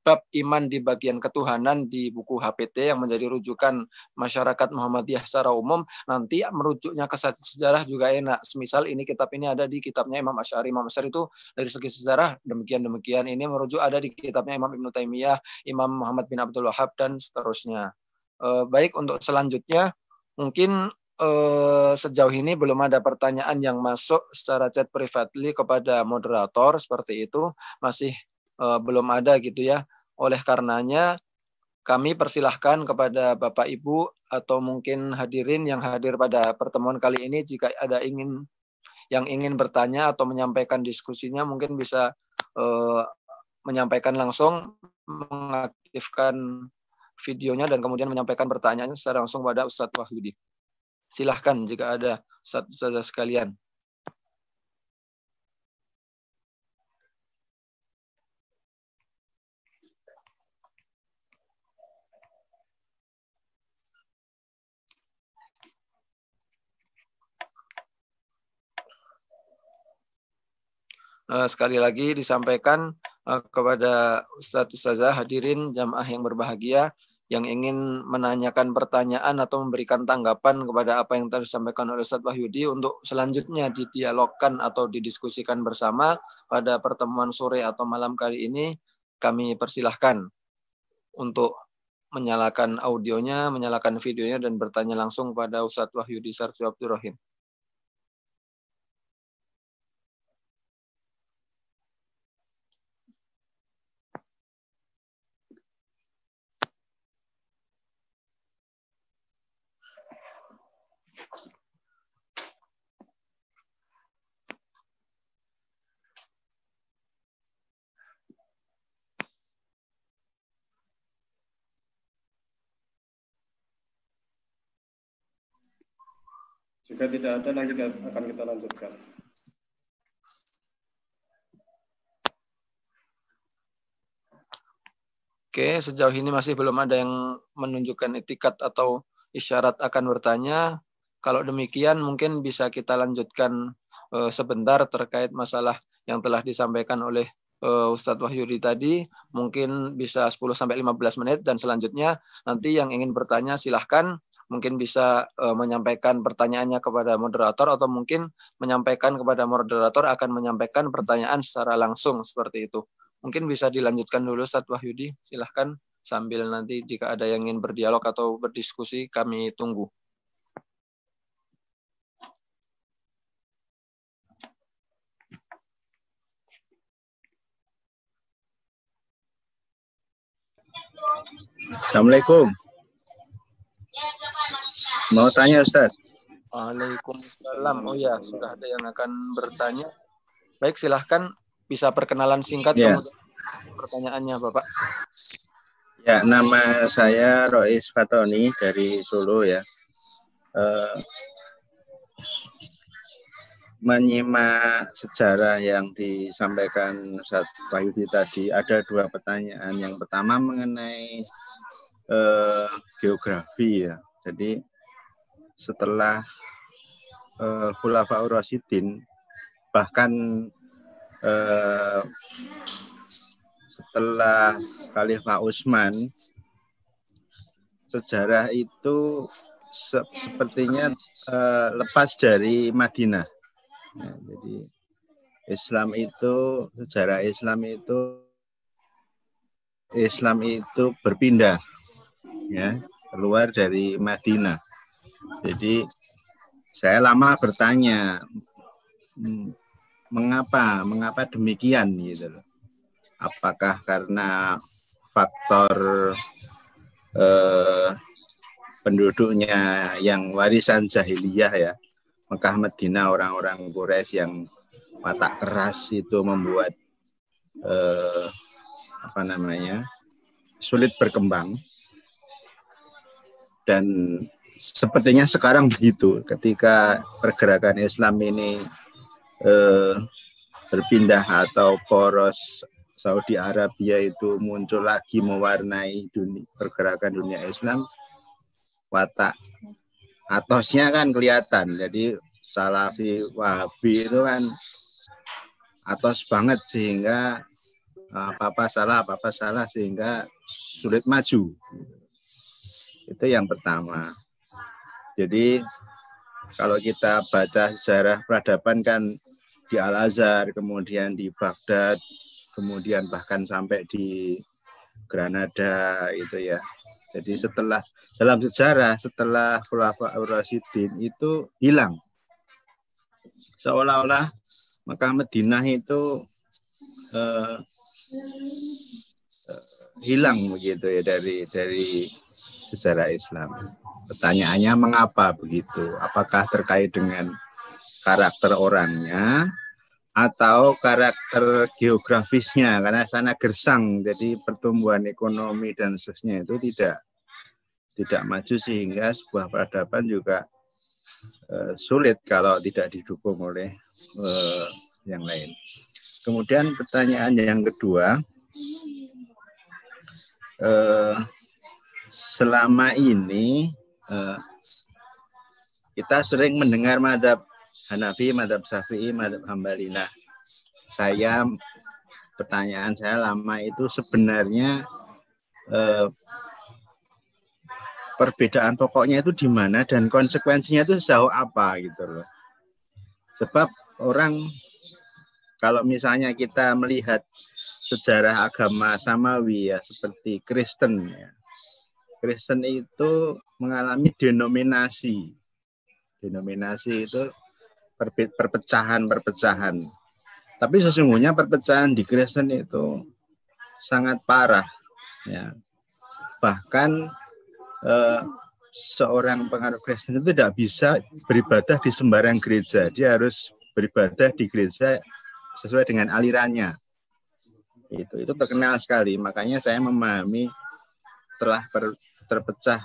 bab iman di bagian ketuhanan di buku HPT yang menjadi rujukan masyarakat Muhammadiyah secara umum, nanti merujuknya ke sejarah juga enak. Semisal ini kitab ini ada di kitabnya Imam Asy'ari. Imam Asy'ari itu dari segi sejarah demikian-demikian. Ini merujuk ada di kitabnya Imam Ibnu Taimiyah, Imam Muhammad bin Abdul Wahab, dan seterusnya. Baik, untuk selanjutnya mungkin sejauh ini belum ada pertanyaan yang masuk secara chat privately kepada moderator seperti itu, masih belum ada gitu ya. Oleh karenanya kami persilahkan kepada Bapak Ibu atau mungkin hadirin yang hadir pada pertemuan kali ini, jika ada yang ingin bertanya atau menyampaikan diskusinya, mungkin bisa menyampaikan langsung, mengaktifkan videonya, dan kemudian menyampaikan pertanyaannya secara langsung pada Ustadz Wahyudi. Silahkan jika ada Ustadz sekalian. Sekali lagi disampaikan kepada Ustadz Ustazah, hadirin jamaah yang berbahagia, yang ingin menanyakan pertanyaan atau memberikan tanggapan kepada apa yang tadi disampaikan oleh Ustadz Wahyudi, untuk selanjutnya didialogkan atau didiskusikan bersama pada pertemuan sore atau malam kali ini, kami persilahkan untuk menyalakan audionya, menyalakan videonya, dan bertanya langsung pada Ustadz Wahyudi Sarjana Abdurrahim. Jika tidak ada, nanti akan kita lanjutkan. Oke, sejauh ini masih belum ada yang menunjukkan etikat atau isyarat akan bertanya. Kalau demikian mungkin bisa kita lanjutkan sebentar terkait masalah yang telah disampaikan oleh Ustadz Wahyudi tadi. Mungkin bisa 10-15 menit dan selanjutnya nanti yang ingin bertanya silahkan mungkin bisa menyampaikan pertanyaannya kepada moderator atau mungkin menyampaikan kepada moderator akan menyampaikan pertanyaan secara langsung seperti itu. Mungkin bisa dilanjutkan dulu Ustadz Wahyudi, silahkan sambil nanti jika ada yang ingin berdialog atau berdiskusi kami tunggu. Assalamualaikum. Mau tanya Ustadz? Waalaikumsalam. Oh ya, sudah ada yang akan bertanya. Baik, silahkan bisa perkenalan singkat Ya. kemudian pertanyaannya Bapak. Ya, nama saya Rois Fatoni dari Solo ya. Menyimak sejarah yang disampaikan Ustadz Wahyudi tadi, ada dua pertanyaan. Yang pertama mengenai geografi ya. Jadi setelah Khulafaur Rasyidin, bahkan setelah Khalifah Utsman, sejarah itu sepertinya lepas dari Madinah. Ya, jadi Islam itu, sejarah Islam itu berpindah ya, keluar dari Madinah. Jadi saya lama bertanya mengapa demikian gitu. Apakah karena faktor penduduknya yang warisan jahiliyah ya, Mekah Madinah, orang-orang Quraisy yang watak keras itu membuat sulit berkembang. Dan sepertinya sekarang begitu, ketika pergerakan Islam ini berpindah atau poros Saudi Arabia itu muncul lagi mewarnai pergerakan dunia Islam, watak atosnya kan kelihatan. Jadi Salafi Wahabi itu kan atos banget sehingga apa-apa salah sehingga sulit maju. Itu yang pertama. Jadi kalau kita baca sejarah peradaban kan di Al-Azhar, kemudian di Baghdad, kemudian bahkan sampai di Granada itu ya. Jadi dalam sejarah setelah Khulafaur Rasyidin itu hilang. Seolah-olah Mekah Madinah itu hilang begitu ya dari sejarah Islam. Pertanyaannya mengapa begitu? Apakah terkait dengan karakter orangnya atau karakter geografisnya, karena sana gersang, jadi pertumbuhan ekonomi dan seterusnya itu tidak maju sehingga sebuah peradaban juga sulit kalau tidak didukung oleh yang lain. Kemudian pertanyaan yang kedua, selama ini kita sering mendengar mazhab Hanafi, mazhab Syafi'i, mazhab Hambali. Nah, pertanyaan saya lama itu sebenarnya perbedaan pokoknya itu di mana dan konsekuensinya itu sejauh apa gitu loh. Sebab orang, kalau misalnya kita melihat sejarah agama Samawi ya, seperti Kristen ya. Kristen itu mengalami denominasi. Denominasi itu perpecahan. Tapi sesungguhnya perpecahan di Kristen itu sangat parah. Ya. Bahkan seorang penganut Kristen itu tidak bisa beribadah di sembarang gereja. Dia harus beribadah di gereja sesuai dengan alirannya. Itu terkenal sekali. Makanya saya memahami telah terpecah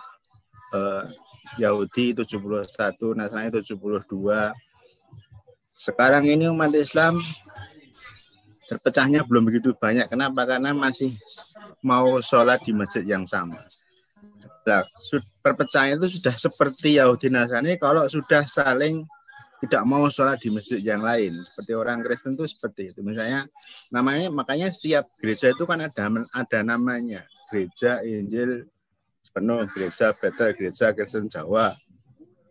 Yahudi 71, Nasrani 72. Sekarang ini umat Islam terpecahnya belum begitu banyak. Kenapa? Karena masih mau sholat di masjid yang sama. Nah, perpecahan itu sudah seperti Yahudi Nasrani kalau sudah saling tidak mau sholat di masjid yang lain. Seperti orang Kristen itu seperti itu. Misalnya makanya setiap gereja itu kan ada namanya. Gereja Injil penuh, gereja Betel, gereja Kristen Jawa.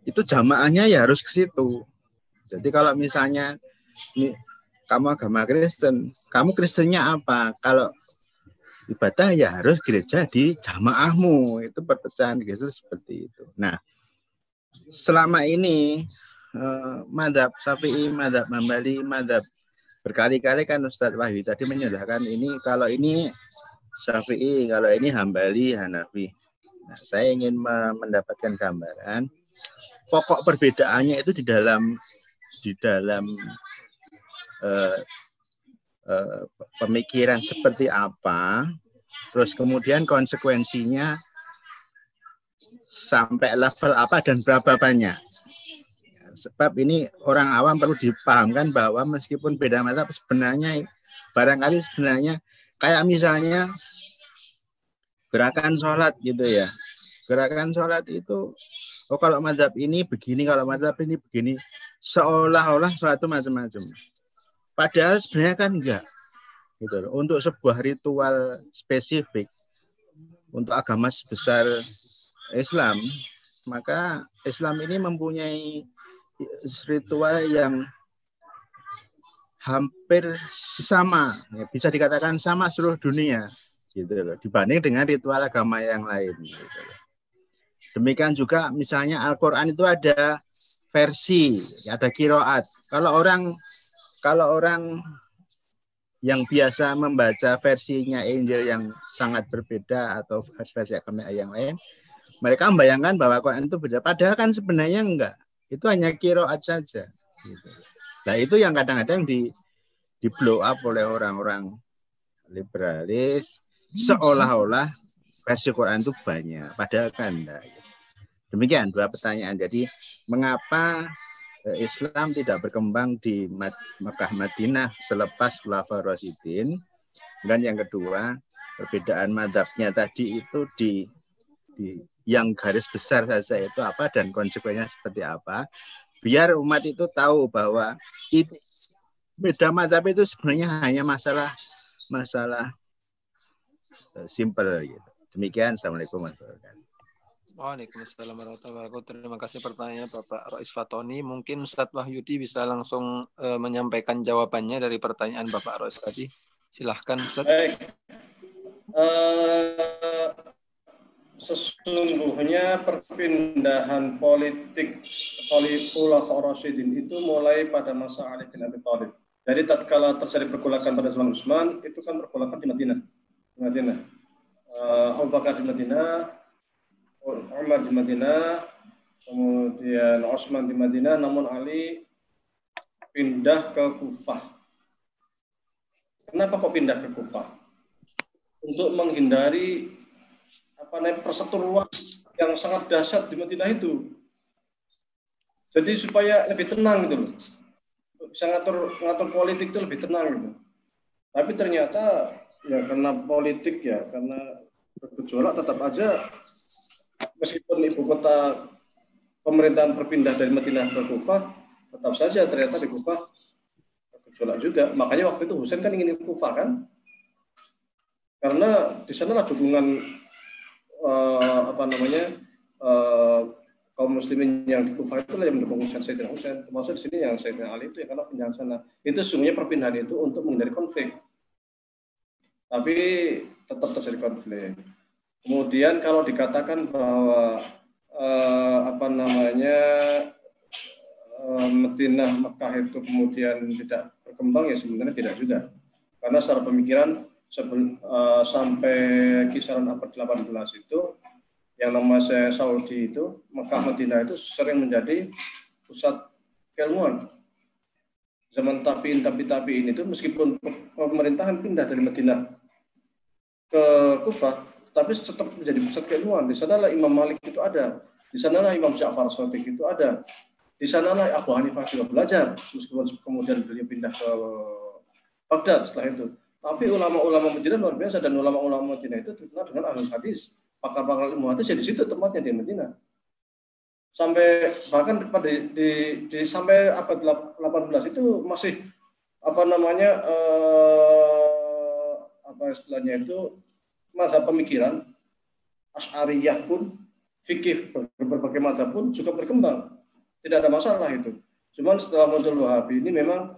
Itu jamaahnya ya harus ke situ. Jadi kalau misalnya kamu agama Kristen, kamu Kristennya apa? Kalau ibadah ya harus gereja di jamaahmu. Itu perpecahan gitu seperti itu. Nah, selama ini mazhab Syafi'i, mazhab Hambali, mazhab berkali-kali kan Ustadz Wahyu tadi menyatakan ini kalau ini Syafi'i, kalau ini Hambali, Hanafi. Nah, saya ingin mendapatkan gambaran pokok perbedaannya itu di dalam pemikiran seperti apa, terus kemudian konsekuensinya sampai level apa dan berapa banyak. Sebab ini orang awam perlu dipahamkan bahwa meskipun beda mazhab sebenarnya barangkali kayak misalnya gerakan sholat gitu ya. Gerakan sholat itu kalau mazhab ini begini, kalau mazhab ini begini, seolah-olah sholat itu macam-macam. Padahal sebenarnya kan enggak. Gitu. Untuk sebuah ritual spesifik untuk agama sebesar Islam, maka Islam ini mempunyai ritual yang hampir sama, ya, bisa dikatakan sama seluruh dunia, gitu loh, dibanding dengan ritual agama yang lain. Gitu loh. Demikian juga misalnya Al-Quran itu ada versi, ada qiraat. Kalau orang yang biasa membaca versinya Injil yang sangat berbeda atau versi agama yang lain, mereka membayangkan bahwa Quran itu beda. Padahal kan sebenarnya enggak. Itu hanya qiraat saja. Gitu. Nah itu yang kadang-kadang di blow up oleh orang-orang liberalis, seolah-olah versi Quran itu banyak. Padahal kan enggak. Demikian dua pertanyaan. Jadi mengapa Islam tidak berkembang di Mekah Madinah selepas Khulafaur Rasyidin? Dan yang kedua, perbedaan mazhabnya tadi itu di yang garis besar saja itu apa dan konsekuensinya seperti apa? Biar umat itu tahu bahwa beda mazhab itu sebenarnya hanya masalah simple gitu. Demikian, Assalamualaikum warahmatullahi wabarakatuh. Waalaikumsalam warahmatullahi wabarakatuh. Terima kasih pertanyaannya Bapak Rois Fatoni. Mungkin Ustadz Wahyudi bisa langsung menyampaikan jawabannya dari pertanyaan Bapak Rois tadi. Silahkan Ustadz. Baik. Sesungguhnya perpindahan politik Khulafaur Rasyidin itu mulai pada masa Ali bin Abi Thalib. Jadi tatkala terjadi pergolakan pada zaman Utsman, itu kan pergolakan di Madinah. Abu Bakar di Madinah, Umar di Madinah, kemudian Utsman di Madinah, namun Ali pindah ke Kufah. Kenapa kok pindah ke Kufah? Untuk menghindari perseteruan yang sangat dahsyat di Madinah itu. Jadi supaya lebih tenang gitu loh. Bisa ngatur politik itu lebih tenang gitu. Tapi ternyata ya karena politik ya, karena bergejolak tetap aja meskipun ibu kota pemerintahan berpindah dari Madinah ke Kufah, tetap saja ternyata di Kufah bergejolak juga. Makanya waktu itu Husain kan ingin ke Kufah kan? Karena di sanalah dukungan kaum muslimin yang di Kufah itu yang mendukung Sayyidina Husain, termasuk di sini yang Sayyidina Ali itu ya karena pindahan sana. Itu sesungguhnya perpindahan itu untuk menghindari konflik. Tapi tetap terjadi konflik. Kemudian kalau dikatakan bahwa Madinah Mekah itu kemudian tidak berkembang, ya sebenarnya tidak juga. Karena secara pemikiran sampai kisaran abad 18 itu yang namanya Saudi itu, Mekah Madinah itu sering menjadi pusat keilmuan. Zaman tabi'in itu meskipun pemerintahan pindah dari Madinah ke Kufah, tapi tetap menjadi pusat keilmuan. Di sanalah Imam Malik itu ada, di sanalah Imam Ja'far Shadiq itu ada, di sanalah Abu Hanifah juga belajar, meskipun kemudian beliau pindah ke Baghdad setelah itu. Tapi ulama-ulama Madinah luar biasa, dan ulama-ulama Madinah itu terkenal dengan ahlul hadis. Pakar-pakar ilmu hadis ya di situ tempatnya di Madinah. Sampai bahkan pada di sampai abad 18 itu masih apa istilahnya itu mazhab pemikiran Asy'ariyah pun, fikih berbagai mazhab pun juga berkembang. Tidak ada masalah itu. Cuman setelah muncul Wahabi ini memang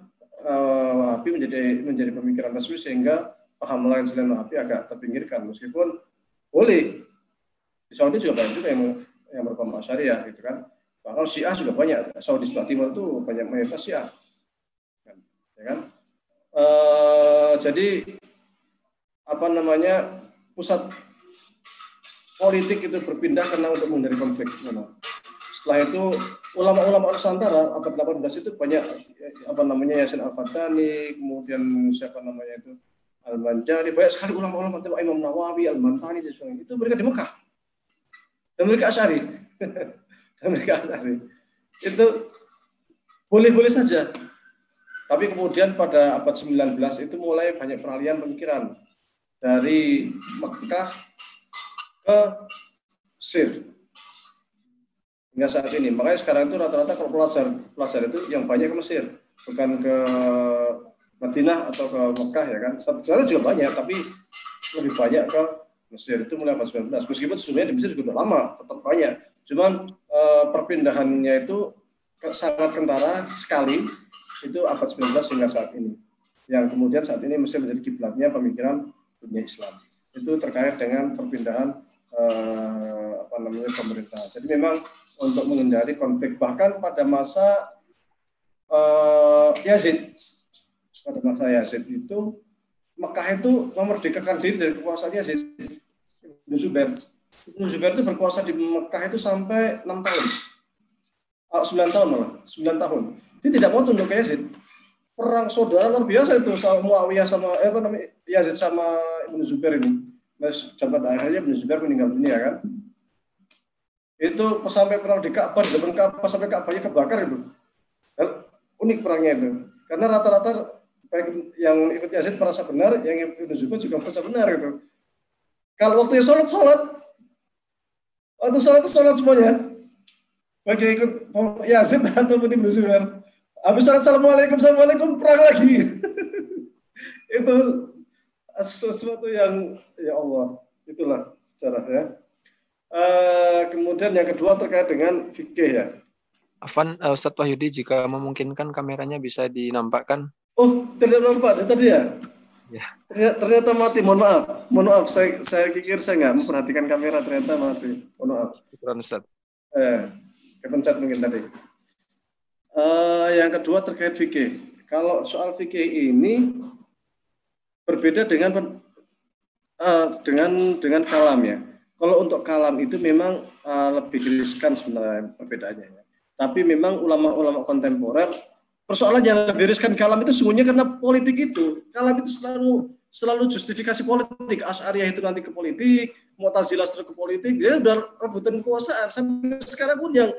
Wahabi menjadi pemikiran resmi, sehingga paham lain selain Wahabi agak terpinggirkan. Meskipun boleh di Saudi juga banyak juga yang berpaham Asy'ariyah gitu kan. Bahkan Syiah juga banyak. Saudi sebelah timur itu banyak mayoritas Syiah. Ya kan? Jadi pusat politik itu berpindah karena untuk menghindari konflik. Setelah itu ulama-ulama Nusantara abad 18 itu banyak Yasin Al-Fatani, kemudian Al-Manjari, banyak sekali ulama-ulama, Imam Nawawi, Al-Mantani, itu mereka di Mekah. Dan mereka Asy'ari. Itu boleh-boleh saja. Tapi kemudian pada abad 19 itu mulai banyak peralihan pemikiran dari Mekah ke Mesir hingga saat ini. Makanya sekarang itu rata-rata kalau pelajar itu yang banyak ke Mesir, bukan ke Madinah atau ke Mekah, ya kan. Sebenarnya juga banyak, tapi lebih banyak ke Mesir. Itu mulai abad 19. Meskipun sebenarnya di Mesir juga lama, tetap banyak. Cuman perpindahannya itu sangat kentara sekali, itu abad 19 hingga saat ini. Yang kemudian saat ini Mesir menjadi kiblatnya pemikiran dunia Islam. Itu terkait dengan perpindahan pemerintah. Jadi memang untuk menghindari konflik, bahkan pada masa Yazid itu Mekah itu memerdekakan diri dari kekuasaan Yazid. Ibnu Zubair itu berkuasa di Mekah itu sampai 6 tahun. 9 tahun. Dia tidak mau tunduk ke Yazid. Perang saudara luar biasa itu sama Muawiyah sama Yazid sama Ibnu Zubair ini. Sampai akhirnya Ibnu Zubair meninggal dunia kan. Itu sampai perang di Ka'bah, di depan Ka'bah, sampai Ka'bahnya kebakar itu. Unik perangnya itu. Karena rata-rata baik yang ikut Yazid merasa benar, yang Ibnu Zubair juga merasa benar gitu. Kalau waktunya sholat. Waktu sholat semuanya. Bagi ikut Yazid ataupun Ibnu Zubair. Habis sholat assalamualaikum, perang lagi. Itu sesuatu yang ya Allah, itulah sejarahnya. Kemudian yang kedua terkait dengan fikih ya. Afwan, Ustadz Wahyudi, jika memungkinkan kameranya bisa dinampakkan. Oh, tidak nampak tadi ya? Ya. Ternyata mati. Mohon maaf. Saya pikir saya nggak memperhatikan kamera, ternyata mati. Mohon maaf. Syukran, Ustadz. Kepencet mungkin tadi. Yang kedua terkait fikih. Kalau soal fikih ini berbeda dengan kalam ya. Kalau untuk kalam itu memang lebih riskan sebenarnya perbedaannya. Ya. Tapi memang ulama-ulama kontemporer persoalan yang lebih riskan kalam itu sungguhnya karena politik itu. Kalam itu selalu justifikasi politik. Asy'ariyah itu nanti ke politik, Mu'tazilah ke politik. Dia udah rebutan kekuasaan. Sampai sekarang pun yang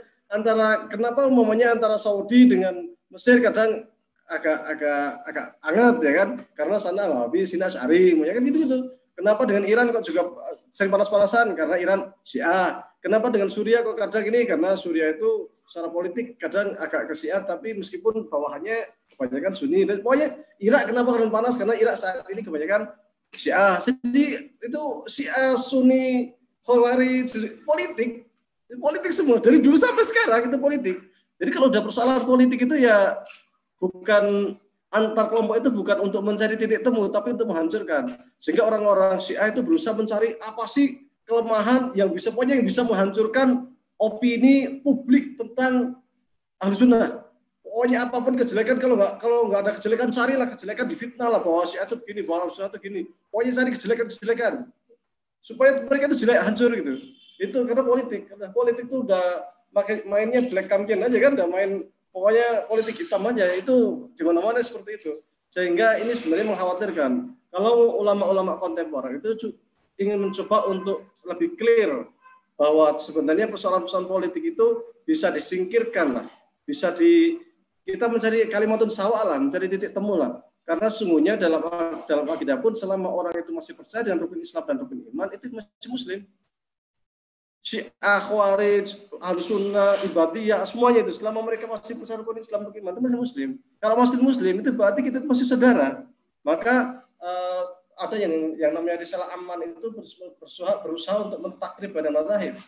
kenapa umumnya antara Saudi dengan Mesir kadang agak hangat ya kan? Karena sana Wahabi, sini Asy'ari, kan gitu. Kenapa dengan Iran kok juga sering panas-panasan? Karena Iran Syiah. Kenapa dengan Suriah kok kadang ini? Karena Suriah itu secara politik kadang agak ke Syiah, tapi meskipun bawahannya kebanyakan Sunni. Dan pokoknya Irak kenapa kadang panas? Karena Irak saat ini kebanyakan Syiah. Jadi itu Syiah, Sunni, Khawarij, politik semua. Dari dulu sampai sekarang itu politik. Jadi kalau udah persoalan politik itu ya bukan antar kelompok itu bukan untuk mencari titik temu, tapi untuk menghancurkan. Sehingga orang-orang Syiah itu berusaha mencari apa sih kelemahan yang bisa menghancurkan opini publik tentang Ahlus Sunnah. Pokoknya apapun kejelekan, kalau nggak ada kejelekan, carilah kejelekan, difitnah lah bahwa Syiah itu begini, bahwa Ahlus Sunnah itu gini. Pokoknya cari kejelekan supaya mereka itu jelek, hancur gitu. Itu karena politik itu udah mainnya black campaign aja kan, udah main. Pokoknya politik hitam aja, itu di mana-mana seperti itu. Sehingga ini sebenarnya mengkhawatirkan. Kalau ulama-ulama kontemporer itu ingin mencoba untuk lebih clear bahwa sebenarnya persoalan-persoalan politik itu bisa disingkirkan lah. Kita mencari kalimatun sawa lah, mencari titik temu lah. Karena sesungguhnya dalam akidah pun selama orang itu masih percaya dengan rukun Islam dan rukun iman, itu masih Muslim. Syiah, Khawarij, Ahlussunnah, Ibadiyah, semuanya itu selama mereka masih percaya rukun Islam, rukun iman, itu masih Muslim. Kalau masih Muslim itu berarti kita masih saudara. Maka ada yang namanya risalah aman itu berusaha untuk mentakrib badan mazahib.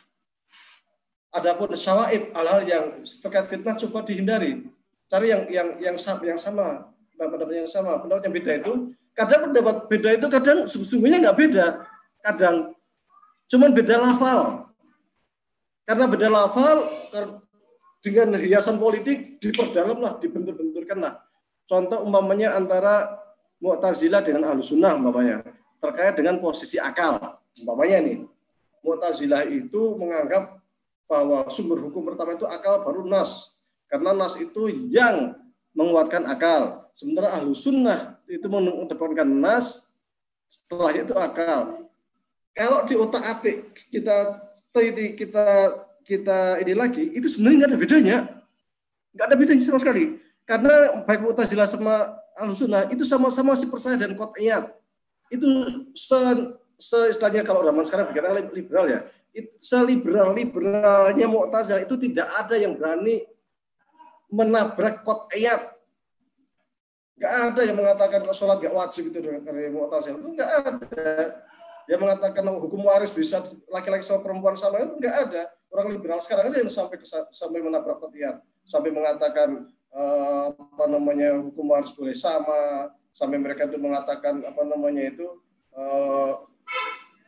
Adapun syawaib, hal-hal yang terkait fitnah coba dihindari. Cari yang sama. Pendapat yang sama, pendapat yang beda itu kadang pendapat beda itu kadang sesungguhnya nggak beda, kadang cuman beda lafal. Karena beda lafal dengan hiasan politik diperdalam lah, dibentur-benturkan lah. Contoh umpamanya antara Mu'tazilah dengan Ahlussunnah umpamanya terkait dengan posisi akal. Umpamanya nih, Mu'tazilah itu menganggap bahwa sumber hukum pertama itu akal baru nas. Karena nas itu yang menguatkan akal. Sementara Ahlussunnah itu mengedepankan nas, setelahnya itu akal. Kalau di otak-atik kita ini lagi, itu sebenarnya nggak ada bedanya. Nggak ada bedanya sama sekali. Karena baik Mu'tazilah sama Ahlussunnah itu sama-sama si percaya dan qat'iyat. Itu istilahnya kalau zaman sekarang dikatakan liberal ya. Seliberal-liberalnya Mu'tazilah itu tidak ada yang berani menabrak qat'iyat. Nggak ada yang mengatakan sholat nggak wajib itu dari Mu'tazilah, itu nggak ada. Dia mengatakan hukum waris bisa laki-laki sama perempuan sama, itu nggak ada. Orang liberal sekarang aja yang sampai menabrak qat'iyat, sampai mengatakan hukum waris boleh sama, sampai mereka itu mengatakan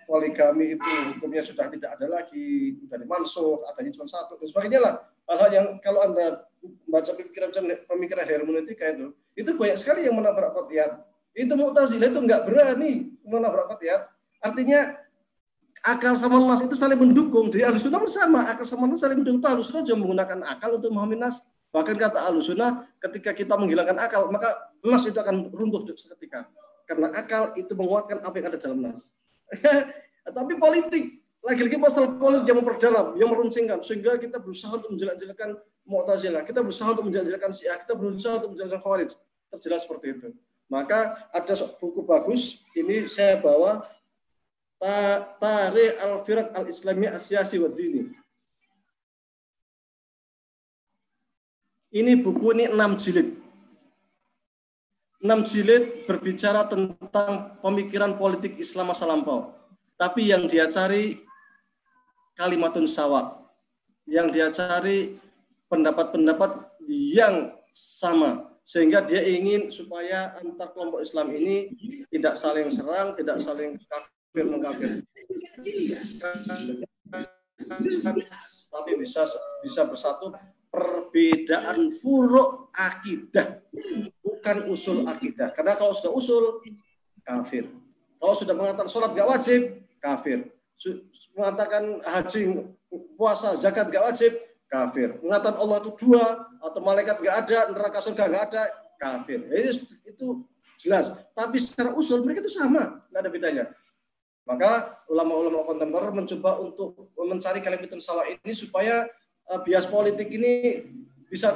poligami itu hukumnya sudah tidak ada lagi, sudah dimansuh, adanya cuma satu dan sebagainya lah. Hal-hal yang kalau Anda baca pemikiran hermeneutika itu banyak sekali yang menabrak qat'iyat. Itu Mu'tazilah itu nggak berani menabrak qat'iyat. Artinya akal sama nas itu saling mendukung. Di Ahlussunnah bersama akal sama nas saling mendukung. Ahlussunnah juga menggunakan akal untuk memahami nas. Bahkan kata Ahlussunnah, ketika kita menghilangkan akal, maka nas itu akan runtuh seketika. Karena akal itu menguatkan apa yang ada dalam nas. Tapi politik, lagi-lagi masalah politik yang memperdalam, yang meruncingkan, sehingga kita berusaha untuk menjelek-jelekan Mu'tazilah, kita berusaha untuk menjelek-jelekan Syiah, kita berusaha untuk menjelek-jelekan Khawarij. Terjelas seperti itu. Maka ada buku bagus, ini saya bawa, Tarikh al-Firaq al-Islamiyah as-Siyasi wa Dini. Ini buku ini 6 jilid. 6 jilid berbicara tentang pemikiran politik Islam masa lampau. Tapi yang dia cari kalimatun sawab. Yang dia cari pendapat-pendapat yang sama. Sehingga dia ingin supaya antar kelompok Islam ini tidak saling serang, tidak saling kafir-mengkafir. Tapi bisa bersatu. Perbedaan furuk akidah, bukan usul akidah. Karena kalau sudah usul, kafir. Kalau sudah mengatakan sholat gak wajib, kafir. Mengatakan haji, puasa, zakat gak wajib, kafir. Mengatakan Allah itu dua, atau malaikat gak ada, neraka surga gak ada, kafir. Itu jelas. Tapi secara usul mereka itu sama, gak ada bedanya. Maka ulama-ulama kontemporer mencoba untuk mencari kalimatun sawa ini supaya bias politik ini bisa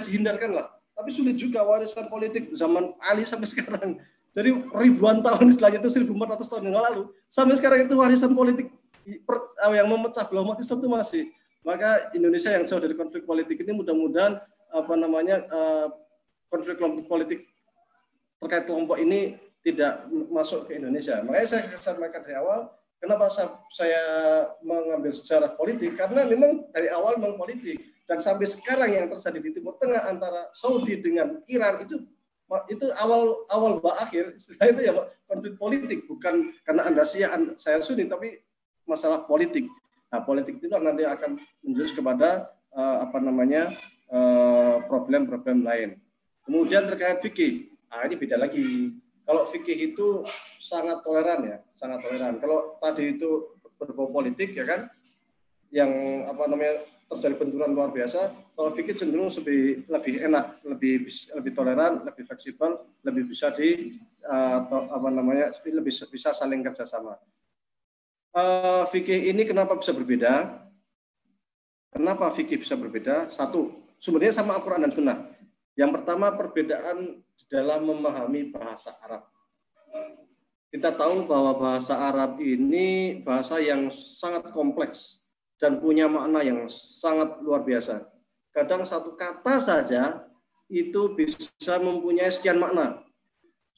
dihindarkan lah. Tapi sulit juga warisan politik zaman Ali sampai sekarang. Jadi ribuan tahun istilahnya itu 1400 tahun yang lalu. Sampai sekarang itu warisan politik yang memecah belah umat Islam itu masih. Maka Indonesia yang jauh dari konflik politik ini mudah-mudahan konflik politik terkait kelompok ini tidak masuk ke Indonesia. Makanya saya sampaikan dari awal, kenapa saya mengambil sejarah politik? Karena memang dari awal memang politik. Dan sampai sekarang yang terjadi di Timur Tengah antara Saudi dengan Iran itu awal akhir. Setelah itu ya konflik politik. Bukan karena Anda Syiah, saya Sunni, tapi masalah politik. Nah, politik itu nanti akan menjurus kepada problem-problem lain. Kemudian terkait fikih. Ini beda lagi. Kalau fikih itu sangat toleran ya, sangat toleran. Kalau tadi itu berbau politik ya kan, yang terjadi benturan luar biasa. Kalau fikih cenderung lebih enak, lebih toleran, lebih fleksibel, lebih bisa lebih bisa saling kerjasama. Fikih ini kenapa bisa berbeda? Kenapa fikih bisa berbeda? Satu, sumbernya sama Al-Quran dan Sunnah. Yang pertama, perbedaan dalam memahami bahasa Arab. Kita tahu bahwa bahasa Arab ini bahasa yang sangat kompleks dan punya makna yang sangat luar biasa. Kadang satu kata saja itu bisa mempunyai sekian makna.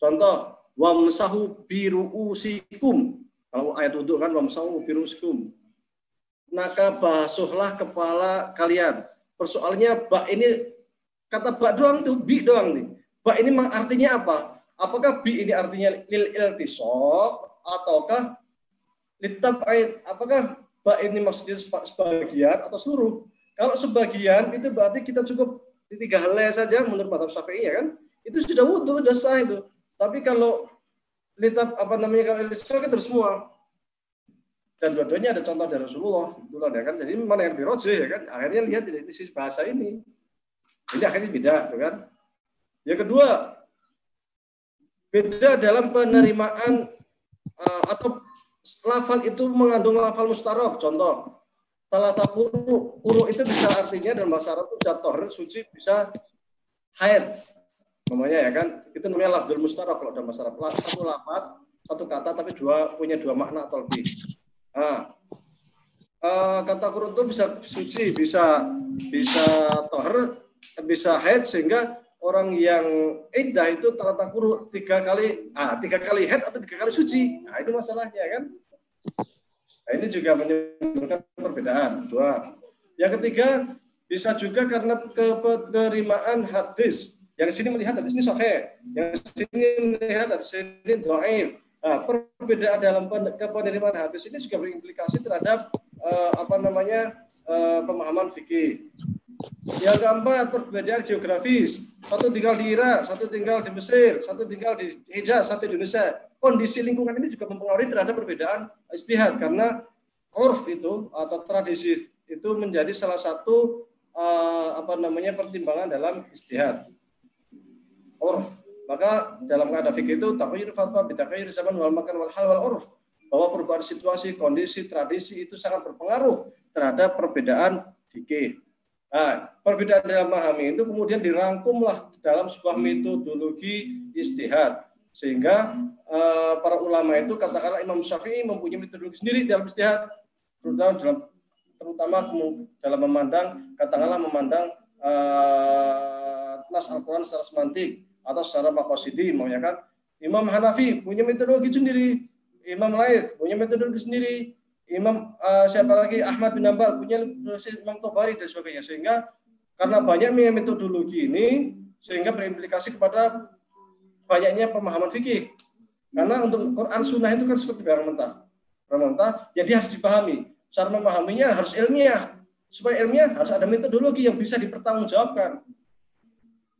Contoh, wamsahu biru'usikum. Kalau ayat wudhu kan wamsahu biru'usikum. Maka basuhlah kepala kalian. Persoalannya bak ini, kata bak doang tuh, bi doang nih. Bak ini artinya apa? Apakah bi ini artinya lil iltisaq ataukah litab'id? Apakah bak ini maksudnya sebagian atau seluruh? Kalau sebagian itu berarti kita cukup di 3 helai saja menurut mazhab Syafi'i ya kan? Itu sudah wudu, sudah sah itu. Tapi kalau kalau iltisaq itu semua. Dan dua-duanya ada contoh dari Rasulullah, ya kan? Jadi mana yang dirojih ya kan? Akhirnya lihat dari sisi bahasa ini. Ini akhirnya beda, kan? Yang kedua, beda dalam penerimaan atau lafal itu mengandung lafal mustarok. Contoh, talata quru itu bisa artinya dalam bahasa Arab itu bisa tohir, suci, bisa haid. Namanya ya kan? Itu namanya lafzul mustarok kalau dalam bahasa Arab. Satu lafaz, satu kata tapi punya dua makna atau lebih. Kata quru itu bisa suci, bisa tohir, bisa haid, sehingga orang yang iddah itu talata quru 3 kali haid atau 3 kali suci. Nah, itu masalahnya kan. Nah, ini juga menimbulkan perbedaan. 2. Yang ketiga, bisa juga karena penerimaan hadis. Yang sini melihat hadis ini sahih, yang sini melihat hadis ini dhaif. Nah, perbedaan dalam penerimaan hadis ini juga berimplikasi terhadap pemahaman fikih. Yang keempat, perbedaan geografis. Satu tinggal di Irak, satu tinggal di Mesir, satu tinggal di Hijaz, satu di Indonesia. Kondisi lingkungan ini juga mempengaruhi terhadap perbedaan ijtihad, karena urf itu atau tradisi itu menjadi salah satu pertimbangan dalam ijtihad. Urf. Maka dalam kaidah fikih itu taghayyur fatwa bitaghayyur zaman wal makan wal hal wal urf. Bahwa perubahan situasi, kondisi, tradisi itu sangat berpengaruh terhadap perbedaan fikih. Nah, perbedaan dalam memahami itu kemudian dirangkumlah dalam sebuah metodologi ijtihad, sehingga para ulama itu, katakanlah Imam Syafi'i mempunyai metodologi sendiri dalam ijtihad, terutama dalam memandang nas Al-Quran secara semantik atau secara maqasidi, ya kan. Imam Hanafi punya metodologi sendiri, Imam Laits punya metodologi sendiri, Imam Ahmad bin Hanbal punya Imam Tabari dan sebagainya. Sehingga karena banyaknya metodologi ini, sehingga berimplikasi kepada banyaknya pemahaman fikih. Karena untuk Quran Sunnah itu kan seperti barang mentah, jadi harus dipahami. Cara memahaminya harus ilmiah. Supaya ilmiah harus ada metodologi yang bisa dipertanggungjawabkan.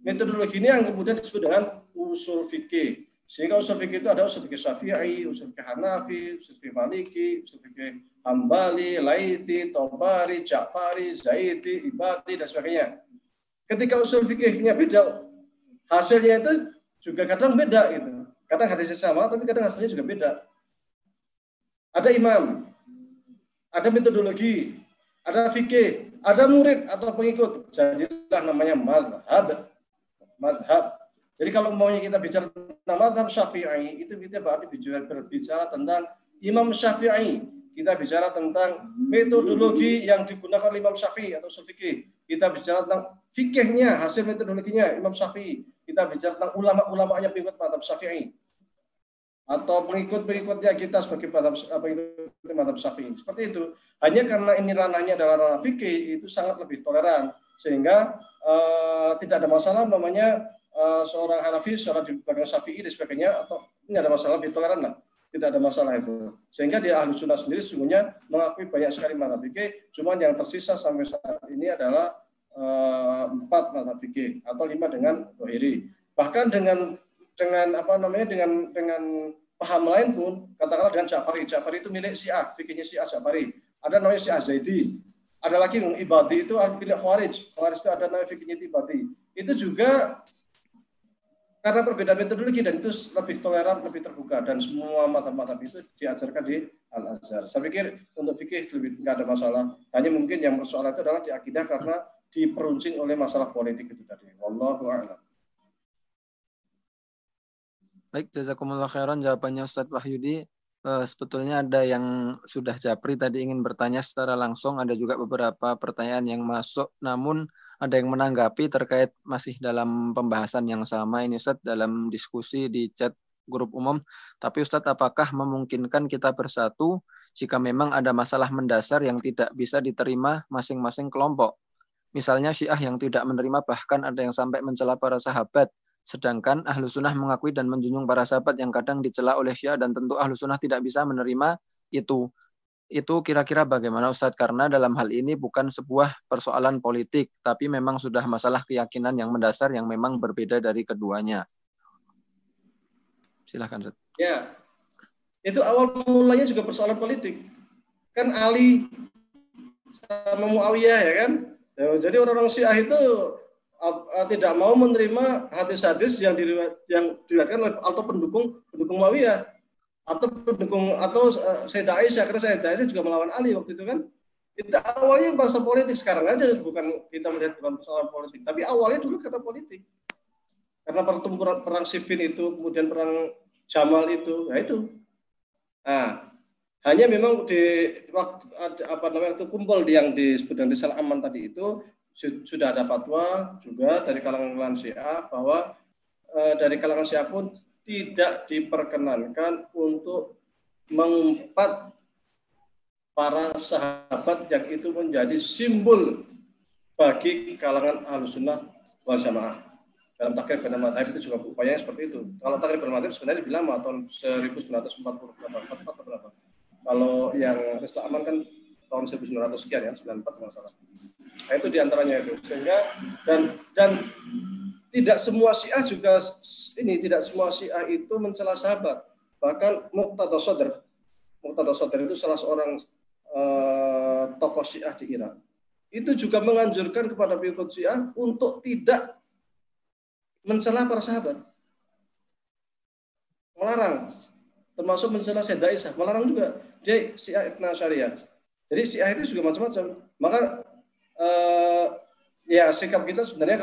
Metodologi ini yang kemudian disebut dengan usul fikih. Sehingga usul fikih itu ada usul fikih Syafi'i, usul fikih Hanafi, usul fikih Maliki, usul fikih Hambali, Laithi, Tabari, Ja'fari, Zaidi, Ibadi, dan sebagainya. Ketika usul fikihnya beda, hasilnya itu juga kadang beda gitu. Kadang hadisnya sama, tapi kadang hasilnya juga beda. Ada imam, ada metodologi, ada fikih, ada murid atau pengikut. Jadilah namanya madhab. Jadi kalau maunya kita bicara tentang madhab Syafi'i, itu kita berarti berbicara tentang Imam Syafi'i. Kita bicara tentang metodologi yang digunakan oleh Imam Syafi'i atau usul fikih. Kita bicara tentang fikihnya, hasil metodologinya Imam Syafi'i. Kita bicara tentang ulama-ulamanya pengikut madhab Syafi'i. Atau pengikut-pengikutnya kita sebagai madhab Syafi'i. Seperti itu. Hanya karena ini ranahnya adalah ranah fikih, itu sangat lebih toleran. Sehingga tidak ada masalah namanya seorang Hanafi, seorang di belakang Syafi'i dan sebagainya, atau ini ada masalah lebih toleran lah. Tidak ada masalah itu. Sehingga di Ahlus Sunnah sendiri sesungguhnya mengakui banyak sekali mazhab fikih, cuman yang tersisa sampai saat ini adalah 4 mazhab fikih atau 5 dengan Zahiri. Bahkan dengan paham lain pun, katakanlah dengan Ja'fari. Ja'fari itu milik Syiah, fikihnya Syiah Ja'fari. Ada namanya Syiah Zaidi. Ada lagi Ibadi itu milik Khawarij. Khawarij itu ada namanya fikihnya Ibadi. Itu juga karena perbedaan metodologi, dan itu lebih toleran, lebih terbuka, dan semua mazhab-mazhab itu diajarkan di Al-Azhar. Saya pikir untuk fikih lebih nggak ada masalah. Hanya mungkin yang persoalan itu adalah di akidah, karena diperuncing oleh masalah politik itu tadi. Wallahu a'lam. Baik, jazakumullah khairan jawabannya Ustadz Wahyudi. Sebetulnya ada yang sudah japri tadi ingin bertanya secara langsung, ada juga beberapa pertanyaan yang masuk, namun ada yang menanggapi terkait masih dalam pembahasan yang sama ini Ustadz, dalam diskusi di chat grup umum. Tapi Ustadz, apakah memungkinkan kita bersatu jika memang ada masalah mendasar yang tidak bisa diterima masing-masing kelompok? Misalnya Syiah yang tidak menerima, bahkan ada yang sampai mencela para sahabat. Sedangkan Ahlu Sunnah mengakui dan menjunjung para sahabat yang kadang dicela oleh Syiah, dan tentu Ahlu Sunnah tidak bisa menerima itu. Itu kira-kira bagaimana Ustadz? Karena dalam hal ini bukan sebuah persoalan politik, tapi memang sudah masalah keyakinan yang mendasar yang memang berbeda dari keduanya. Silahkan Ustadz. Ya, itu awal mulanya juga persoalan politik. Kan Ali sama Muawiyah ya kan? Jadi orang-orang Syiah itu tidak mau menerima hadis-hadis yang diriwayatkan oleh atau pendukung Muawiyah atau pendukung atau Sayyidah Aisyah, karena Sayyidah Aisyah juga melawan Ali waktu itu kan. Itu awalnya bahasa politik, sekarang aja bukan kita melihat bukan persoalan politik, tapi awalnya dulu karena politik. Karena pertempuran perang Siffin itu, kemudian perang Jamal itu, ya itu. Nah, hanya memang di waktu kumpul yang disebut dengan Risal Aman tadi itu sudah ada fatwa juga dari kalangan Syiah bahwa dari kalangan Syiah pun tidak diperkenankan untuk mengumpat para sahabat yang itu menjadi simbol bagi kalangan Ahlussunnah wal Jamaah. Dalam takrib pada madhab itu juga upayanya seperti itu. Kalau takrib pada madhab sebenarnya lebih lama, tahun 1944 atau berapa. Kalau yang Risal Aman kan tahun 1900 sekian ya, 94 masalah. Nah, itu diantaranya itu. Sehingga dan tidak semua Syiah juga tidak semua Syiah itu mencela sahabat. Bahkan Muqtada Sadr itu salah seorang tokoh Syiah di Irak. Itu juga menganjurkan kepada pengikut Syiah untuk tidak mencela para sahabat. Melarang, termasuk mencela Sayyidah Aisyah, melarang juga. Dia Syiah Ithna Asyariyah. Jadi Syiah itu juga macam-macam. Maka ya sikap kita sebenarnya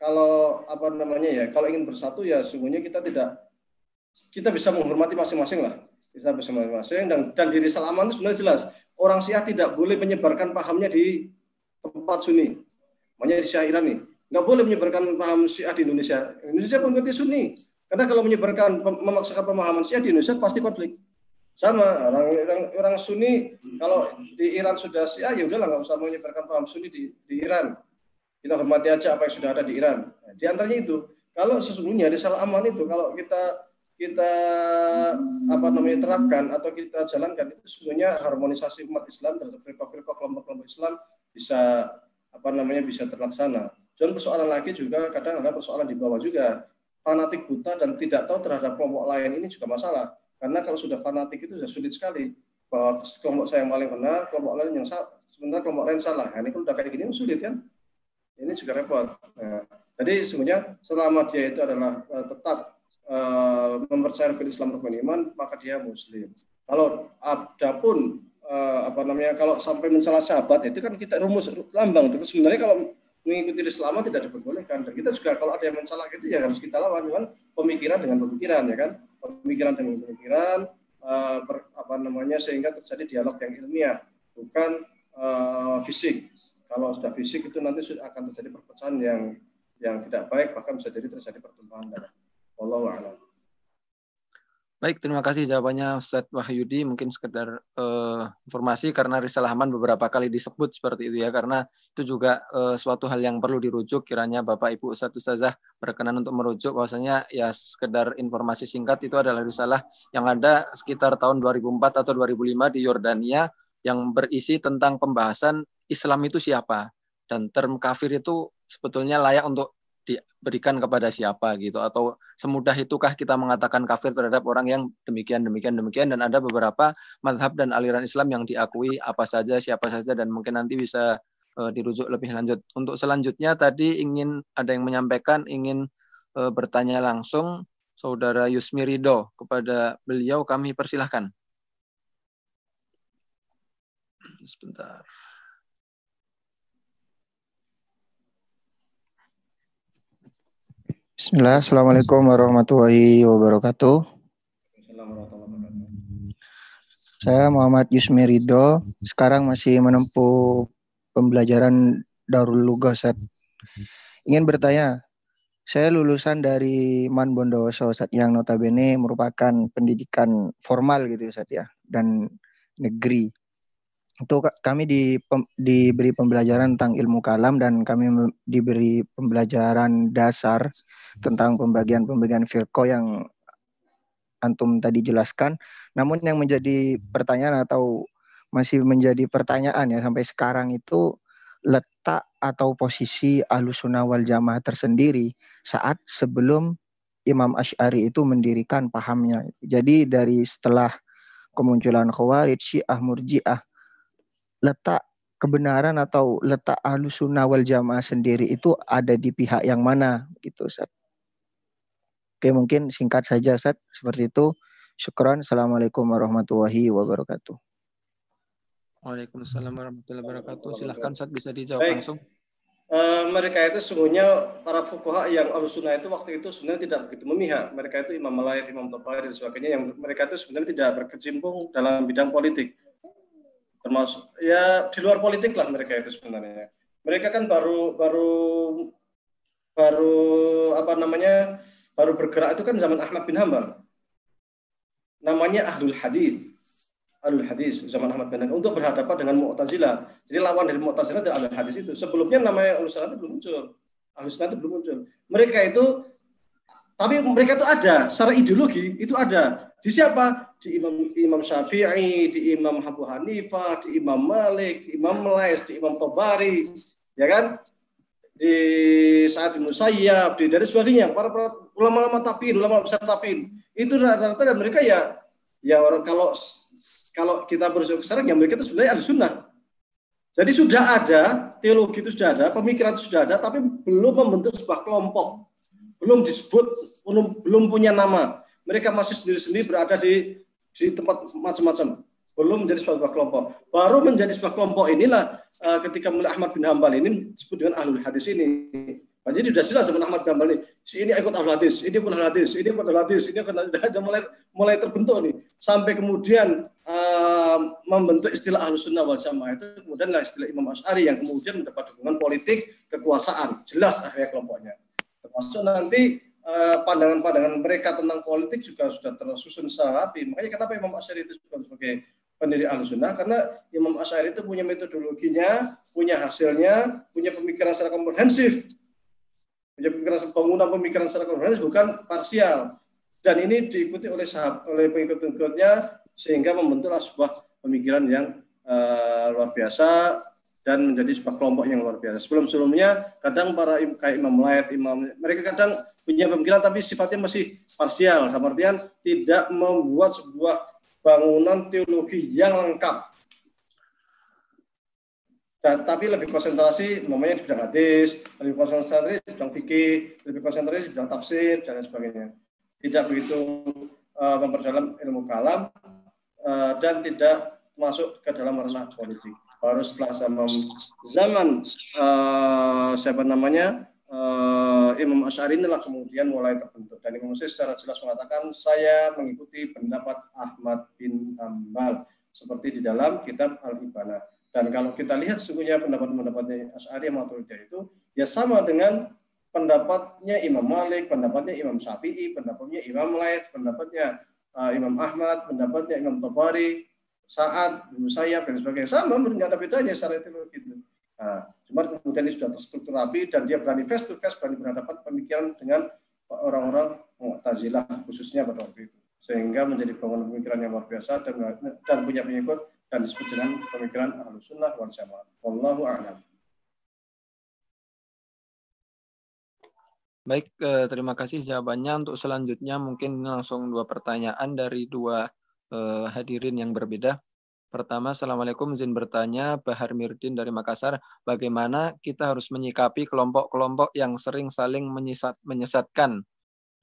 kalau apa namanya ya, kalau ingin bersatu ya sungguhnya kita bisa menghormati masing-masing lah. Kita bisa masing-masing dan di Risal Aman itu sebenarnya jelas. Orang Syiah tidak boleh menyebarkan pahamnya di tempat Sunni. Makanya di Syiah Iran nih, nggak boleh menyebarkan paham Syiah di Indonesia. Indonesia pengikuti Sunni. Karena kalau memaksakan pemahaman Syiah di Indonesia pasti konflik. Sama orang Sunni kalau di Iran sudah Syiah ya udahlah nggak usah menyebarkan paham Sunni di Iran. Kita hormati aja apa yang sudah ada di Iran. Nah, di antaranya itu, kalau sesungguhnya Risal Aman itu kalau kita terapkan atau kita jalankan itu sesungguhnya harmonisasi umat Islam terhadap firqah-firqah kelompok-kelompok Islam bisa bisa terlaksana. Dan persoalan lagi juga kadang ada persoalan di bawah juga. Fanatik buta dan tidak tahu terhadap kelompok lain ini juga masalah. Karena kalau sudah fanatik itu sudah sulit sekali. Bahwa kelompok saya yang paling benar, kelompok lain yang salah, sebenarnya kelompok lain salah. Nah, ini kalau udah kayak gini sulit kan? Ini juga repot. Nah, jadi sebenarnya selama dia itu adalah tetap mempercayai Islam rukun iman, maka dia Muslim. Kalau adapun kalau sampai mencela sahabat itu kan kita rumus lambang. Tapi sebenarnya kalau mengikuti Islam tidak diperbolehkan. Dan kita juga kalau ada yang mencela itu ya harus kita lawan dengan pemikiran dengan pemikiran ya kan. Pemikiran dengan pemikiran sehingga terjadi dialog yang ilmiah, bukan fisik. Kalau sudah fisik itu nanti akan terjadi perpecahan yang tidak baik, bahkan bisa jadi terjadi pertumpahan darah. Wallahu a'lam. Baik, terima kasih jawabannya Ustadz Wahyudi. Mungkin sekedar informasi karena Risal Aman beberapa kali disebut seperti itu ya, karena itu juga suatu hal yang perlu dirujuk. Kiranya Bapak Ibu Ustadz Ustazah berkenan untuk merujuk bahwasanya ya sekedar informasi singkat itu adalah risalah yang ada sekitar tahun 2004 atau 2005 di Yordania yang berisi tentang pembahasan Islam itu siapa dan term kafir itu sebetulnya layak untuk diberikan kepada siapa gitu, atau semudah itukah kita mengatakan kafir terhadap orang yang demikian dan ada beberapa mazhab dan aliran Islam yang diakui apa saja siapa saja, dan mungkin nanti bisa dirujuk lebih lanjut. Untuk selanjutnya tadi ada yang menyampaikan ingin bertanya langsung Saudara Yusmi Ridho, kepada beliau kami persilahkan. Sebentar. Bismillah, Assalamualaikum warahmatullahi wabarakatuh. Saya Muhammad Yusmi Ridho, sekarang masih menempuh pembelajaran Darul Lugah, Ustaz. Ingin bertanya, saya lulusan dari Man Bondowoso, Ustaz, yang notabene merupakan pendidikan formal gitu, Ustaz, ya, dan negeri. Itu kami diberi pembelajaran tentang ilmu kalam dan kami diberi pembelajaran dasar tentang pembagian firqah yang antum tadi jelaskan. Namun yang menjadi pertanyaan atau masih menjadi pertanyaan ya sampai sekarang itu letak atau posisi Ahlussunnah wal Jamaah tersendiri saat sebelum Imam Asy'ari itu mendirikan pahamnya. Jadi dari setelah kemunculan Khawarij, Syiah, Murji'ah, letak kebenaran atau letak Ahlussunnah wal Jamaah sendiri itu ada di pihak yang mana gitu, Ustaz. Oke, mungkin singkat saja, Ustaz, seperti itu. Syukran. Assalamualaikum warahmatullahi wabarakatuh. Waalaikumsalam warahmatullahi wabarakatuh. Silahkan, Ustaz, bisa dijawab langsung. Mereka itu sesungguhnya para fuqaha yang Ahlussunnah itu waktu itu sebenarnya tidak begitu memihak. Mereka itu Imam Laits, Imam Tabari dan sebagainya yang mereka itu sebenarnya tidak berkecimpung dalam bidang politik. Termasuk ya di luar politik lah mereka itu sebenarnya. Mereka kan baru bergerak itu kan zaman Ahmad bin Hanbal. Namanya Ahlul Hadis zaman Ahmad bin Hanbal untuk berhadapan dengan Mu'tazilah. Jadi lawan dari Mu'tazilah adalah Ahlul Hadis itu. Sebelumnya namanya Ahlussunnah itu belum muncul. Ahlussunnah itu belum muncul. Tapi mereka itu ada secara ideologi, itu ada. Di siapa? Di Imam Syafi'i, di Imam Abu Hanifah, di Imam Malik, di Imam Laits, di Imam Tabari, ya kan? Di Sa'id bin Musayyab, dari sebagainya, para ulama-ulama tabi'in, ulama besar tabi'in. Itu rata-rata dan mereka ya orang kalau kita berusaha sekarang ya mereka itu sebenarnya Ahlussunnah. Jadi sudah ada teologi itu sudah ada, pemikiran itu sudah ada, tapi belum membentuk sebuah kelompok, belum disebut, belum punya nama. Mereka masih sendiri-sendiri berada di tempat macam-macam. Belum menjadi sebuah kelompok. Baru menjadi sebuah kelompok inilah ketika mulai Ahmad bin Hanbal ini disebut dengan Ahlul Hadis ini. Jadi sudah jelas dengan Ahmad bin Hanbal ini ikut Ahlul Hadis, ini pun Ahlul Hadis, ini pun Ahlul Hadis, ini sudah mulai terbentuk nih. Sampai kemudian membentuk istilah Ahlussunnah wal Jamaah itu kemudian istilah Imam Asy'ari yang kemudian mendapat dukungan politik, kekuasaan. Jelas akhirnya kelompoknya. Termasuk nanti pandangan-pandangan mereka tentang politik juga sudah tersusun secara rapi. Makanya kenapa Imam Asy'ari itu sebagai pendiri Ahlussunnah, karena Imam Asy'ari itu punya metodologinya, punya hasilnya, punya pemikiran secara komprehensif, punya bangunan pemikiran secara komprehensif, bukan parsial. Dan ini diikuti oleh pengikut-pengikutnya sehingga membentuklah sebuah pemikiran yang luar biasa dan menjadi sebuah kelompok yang luar biasa. Sebelum-sebelumnya kadang para kayak Imam Laits, mereka kadang punya pemikiran tapi sifatnya masih parsial, dalam artian tidak membuat sebuah bangunan teologi yang lengkap. Tapi lebih konsentrasi namanya di bidang hadis, lebih konsentrasi di bidang fikih, lebih konsentrasi di bidang tafsir dan lain sebagainya. Tidak begitu memperdalam ilmu kalam dan tidak masuk ke dalam ranah politik. Baru setelah zaman Imam Asy'ari inilah kemudian mulai terbentuk. Dan Imam Asy'ari secara jelas mengatakan saya mengikuti pendapat Ahmad bin Hanbal seperti di dalam kitab Al-Ibanah. Dan kalau kita lihat sesungguhnya pendapat-pendapatnya Asy'ari yang Maturidiyah itu ya sama dengan pendapatnya Imam Malik, pendapatnya Imam Syafi'i, pendapatnya Imam Laits, pendapatnya Imam Ahmad, pendapatnya Imam Tabari, Sa'ad bin Musayyab dan sebagainya. Sama, tidak ada bedanya secara teologi itu. Nah, cuma kemudian ini sudah terstruktur rapi dan dia berani face to face, berani berhadapan pemikiran dengan orang-orang Mu'tazilah khususnya pada waktu itu. Sehingga menjadi bangunan pemikiran yang luar biasa dan punya pengikut dan disebut dengan pemikiran Ahlussunnah wal Jamaah. Wallahu a'lam. Baik, terima kasih jawabannya. Untuk selanjutnya mungkin langsung 2 pertanyaan dari 2 hadirin yang berbeda. Pertama, Assalamualaikum, izin bertanya, Bahar Mirdin dari Makassar, bagaimana kita harus menyikapi kelompok-kelompok yang sering saling menyesatkan,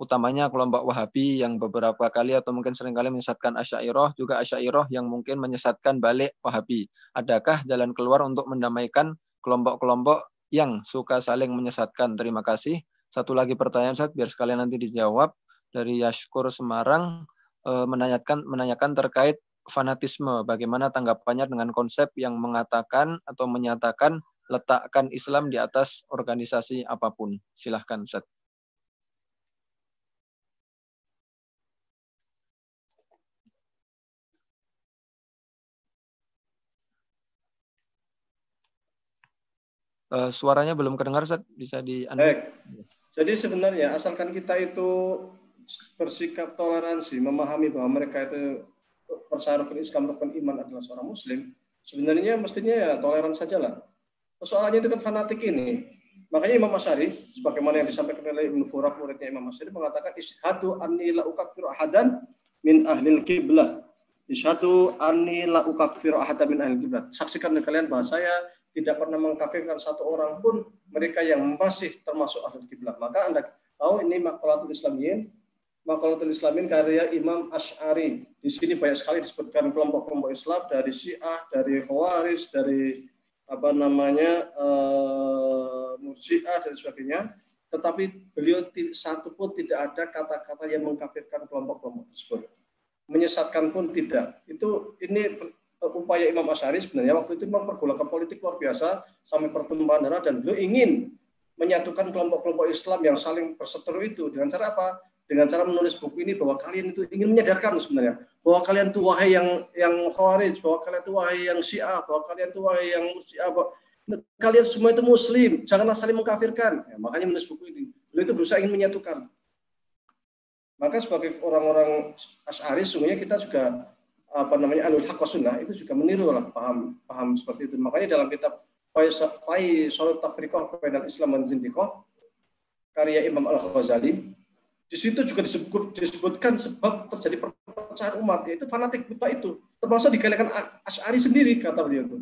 utamanya kelompok Wahabi yang beberapa kali atau mungkin seringkali menyesatkan Asy'ariyah, juga Asy'ariyah yang mungkin menyesatkan balik Wahabi. Adakah jalan keluar untuk mendamaikan kelompok-kelompok yang suka saling menyesatkan? Terima kasih. Satu lagi pertanyaan Ustaz, biar sekalian nanti dijawab dari Yashkur Semarang, menanyakan terkait fanatisme. Bagaimana tanggapannya dengan konsep yang mengatakan atau menyatakan letakkan Islam di atas organisasi apapun. Silahkan Ustaz. Suaranya belum kedengar, Ustaz. Bisa Baik. Jadi sebenarnya asalkan kita itu bersikap toleransi, memahami bahwa mereka itu persyarat rukun Islam, rukun iman adalah seorang Muslim, sebenarnya mestinya ya toleran sajalah. Persoalannya itu kan fanatik ini. Makanya Imam Asy'ari, sebagaimana yang disampaikan oleh Ibnu Furak, muridnya Imam Asy'ari, mengatakan ishadu anni la ukaffiru ahadan min ahlil qiblah. Ishadu anni la ukaffiru ahadan min ahlil qiblah. Saksikan kalian bahwa saya tidak pernah mengkafirkan satu orang pun mereka yang masih termasuk ahlul kiblah. Maka Anda tahu ini Maqalatul Islamin karya Imam Asy'ari. Di sini banyak sekali disebutkan kelompok-kelompok Islam dari Syiah, dari Khawarij, dari Murji'ah dan sebagainya. Tetapi beliau satu pun tidak ada kata-kata yang mengkafirkan kelompok-kelompok tersebut. Menyesatkan pun tidak. Ini upaya Imam Asy'ari sebenarnya waktu itu memang pergolakan politik luar biasa sampai pertumpahan darah, dan beliau ingin menyatukan kelompok-kelompok Islam yang saling berseteru itu dengan cara apa? Dengan cara menulis buku ini bahwa kalian itu ingin menyadarkan sebenarnya bahwa kalian itu wahai yang Khawarij, bahwa kalian itu wahai yang Syiah, bahwa kalian itu wahai yang Murji'ah, kalian semua itu Muslim, janganlah saling mengkafirkan. Ya, makanya menulis buku ini. Beliau itu berusaha ingin menyatukan. Maka sebagai orang-orang Asy'ari sungguhnya kita juga alul haq was sunnah itu juga meniru lah paham seperti itu. Makanya dalam kitab Faisalut Tafriqah bainal Islam dan Zindiqah karya Imam Al-Ghazali, di situ juga disebutkan sebab terjadi perpecahan umat, yaitu fanatik buta itu, termasuk di kalangan Asy'ari sendiri, kata beliau itu.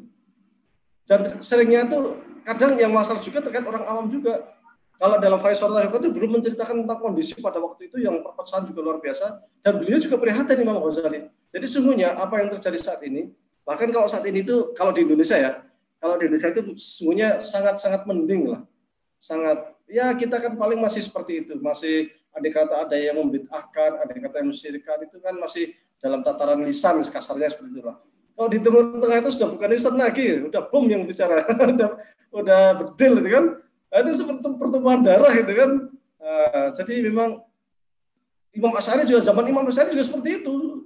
Dan seringnya itu kadang yang masalah juga terkait orang awam juga. Kalau dalam Faisalut Tafriqah itu belum menceritakan tentang kondisi pada waktu itu yang perpecahan juga luar biasa, dan beliau juga prihatin Imam Ghazali. Jadi sungguhnya apa yang terjadi saat ini, bahkan kalau saat ini itu kalau di Indonesia itu sungguhnya sangat-sangat mending lah. Sangat, ya kita kan paling masih seperti itu, masih ada kata ada yang membid'ahkan, ada kata yang musyrikan, itu kan masih dalam tataran lisan kasarnya seperti itulah. Kalau di Timur Tengah itu sudah bukan lisan lagi, udah bom yang bicara, udah bedil itu kan. Itu seperti pertumpahan darah gitu kan. Jadi memang Imam Asy'ari juga, zaman Imam Asy'ari juga seperti itu.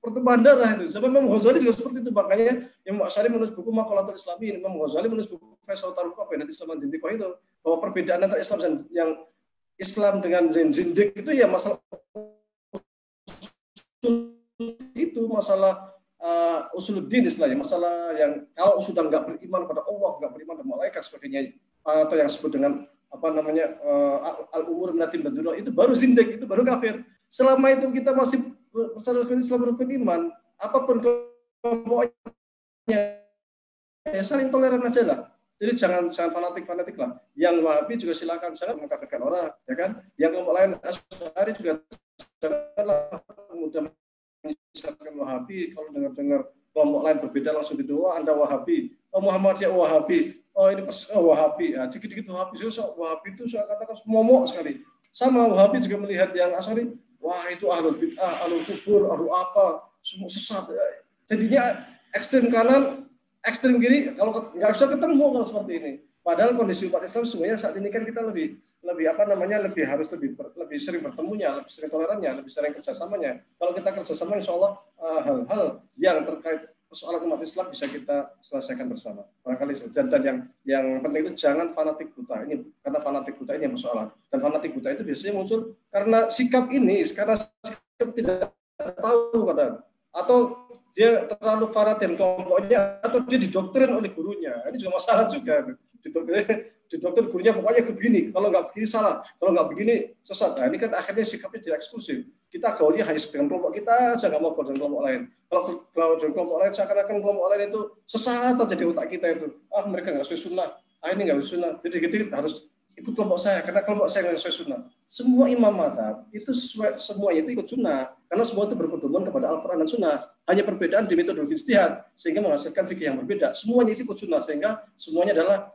Pertumpahan darah itu. Zaman Imam Ghazali juga seperti itu. Makanya Imam Asy'ari menulis buku Maqalatul Islamin, Imam Ghazali menulis buku Faisalut Tafriqah bainal Islam dan Zindiqah itu, bahwa perbedaan antara Islam dan yang Islam dengan Zindiq itu ya masalah itu, masalah usuluddin istilahnya, masalah yang kalau sudah nggak beriman pada Allah, nggak beriman pada malaikat sebagainya, atau yang disebut dengan al-umur minatin badurah, itu baru zindik, itu baru kafir. Selama itu kita masih percaya rukun Islam, rukun iman, apapun kelompoknya, ya saling toleran aja lah. Jadi jangan fanatik lah. Yang Wahabi juga silakan, jangan mengkafirkan orang, ya kan? Yang kelompok lain Asy'ari juga janganlah mudah menyesatkan Wahabi. Kalau dengar kelompok lain berbeda langsung didua, Anda Wahabi, Muhammadiyah Wahabi, ini Wahabi, ya, dikit-dikit Wahabi. Wahabi itu saya katakan momok sekali. Sama Wahabi juga melihat yang Asy'ari, wah itu ahlul bid'ah, ahlul kubur, ahlul apa, semua sesat. Jadinya ekstrem kanan, ekstrem kiri, kalau nggak bisa ketemu kalau seperti ini. Padahal kondisi umat Islam semuanya saat ini kan kita lebih harus lebih sering bertemunya, lebih sering tolerannya, lebih sering kerjasamanya. Kalau kita kerjasama, insya Allah hal-hal yang terkait persoalan umat Islam bisa kita selesaikan bersama. Barangkali dan yang penting itu jangan fanatik buta ini, karena fanatik buta ini yang persoalan. Dan fanatik buta itu biasanya muncul karena sikap tidak tahu kadang, atau dia terlalu fanatik kelompoknya, atau dia didoktrin oleh gurunya. Ini juga masalah juga. Didoktrin gurunya pokoknya begini, kalau nggak begini salah, kalau nggak begini sesat. Nah, ini kan akhirnya sikapnya tidak eksklusif. Kita gaulnya hanya dengan kelompok kita, saya nggak mau gaul dengan kelompok lain. Kalau dengan kelompok lain, seakan-akan kelompok lain itu sesat aja di otak kita itu. Mereka nggak sesuai sunnah, ini nggak sesuai sunnah. Jadi harus ikut kelompok saya, karena kelompok saya nggak sesuai sunnah. Semua imam mazhab itu semuanya itu ikut sunnah, karena semua itu berpedoman kepada Al-Quran dan Sunnah. Hanya perbedaan di metodologi ijtihad sehingga menghasilkan fikih yang berbeda. Semuanya itu ikut sunnah, sehingga semuanya adalah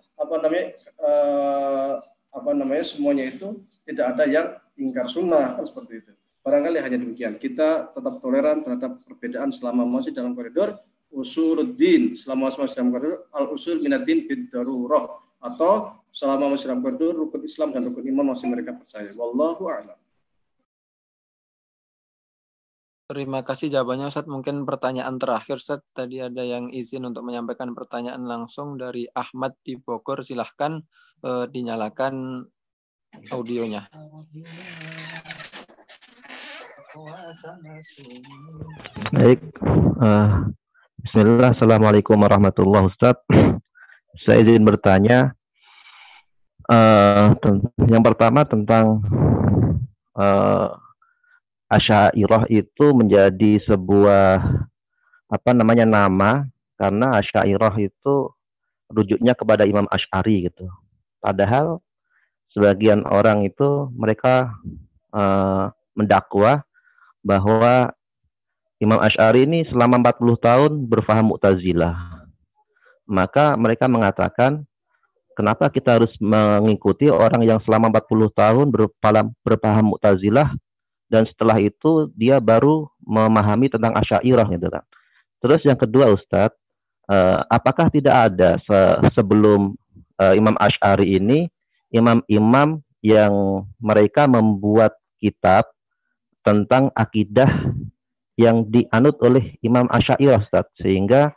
semuanya itu tidak ada yang ingkar sunnah, kan seperti itu. Barangkali hanya demikian. Kita tetap toleran terhadap perbedaan selama masih dalam koridor usuluddin, selama masih dalam koridor al-usul minaddin bid-darurah, atau selama masih dalam koridor rukun Islam dan rukun iman masih mereka percaya. Wallahu a'lam. Terima kasih jawabannya Ustaz. Mungkin pertanyaan terakhir Ustaz. Tadi ada yang izin untuk menyampaikan pertanyaan langsung dari Ahmad di Bogor. Silahkan dinyalakan audionya. Baik, Bismillah, Assalamualaikum warahmatullahi wabarakatuh. Saya izin bertanya, yang pertama tentang Asy'ariyah itu menjadi sebuah nama, karena Asy'ariyah itu rujuknya kepada Imam Asy'ari gitu. Padahal sebagian orang itu mereka mendakwa bahwa Imam Asy'ari ini selama 40 tahun berfaham Mu'tazilah. Maka mereka mengatakan, kenapa kita harus mengikuti orang yang selama 40 tahun berpaham Mu'tazilah dan setelah itu dia baru memahami tentang Asy'ariyah gitu kan. Terus yang kedua Ustadz, apakah tidak ada sebelum Imam Asy'ari ini imam-imam yang mereka membuat kitab tentang akidah yang dianut oleh Imam Asy'ariyah Ustaz, sehingga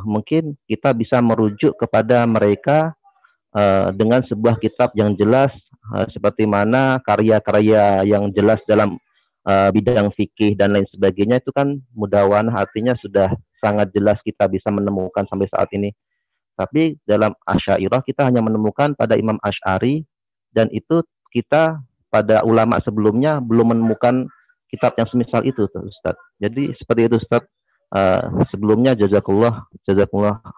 mungkin kita bisa merujuk kepada mereka dengan sebuah kitab yang jelas, seperti mana karya-karya yang jelas dalam bidang fikih dan lain sebagainya, itu kan mudawanah, artinya sudah sangat jelas kita bisa menemukan sampai saat ini. Tapi dalam Asy'ariyah kita hanya menemukan pada Imam Asy'ari, dan itu kita pada ulama sebelumnya belum menemukan kitab yang semisal itu Ustaz. Jadi seperti itu Ustaz. Sebelumnya jazakumullah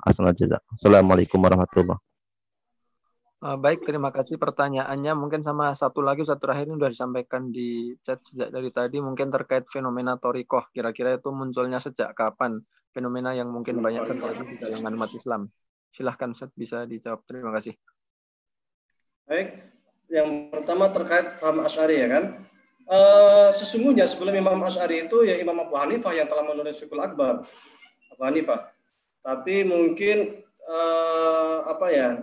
ahsanal jazak. Assalamualaikum warahmatullahi wabarakatuh. Baik, terima kasih pertanyaannya. Mungkin sama satu lagi Ustaz, terakhir ini sudah disampaikan di chat sejak dari tadi, mungkin terkait fenomena thariqah. Kira-kira itu munculnya sejak kapan? Fenomena yang mungkin banyak terjadi di kalangan umat Islam. Silahkan Ustaz, bisa dijawab. Terima kasih. Baik, yang pertama terkait paham Asy'ari ya kan. Sesungguhnya sebelum Imam Asy'ari itu ya Imam Abu Hanifah yang telah menulis Fiqhul Akbar, Abu Hanifah. Tapi mungkin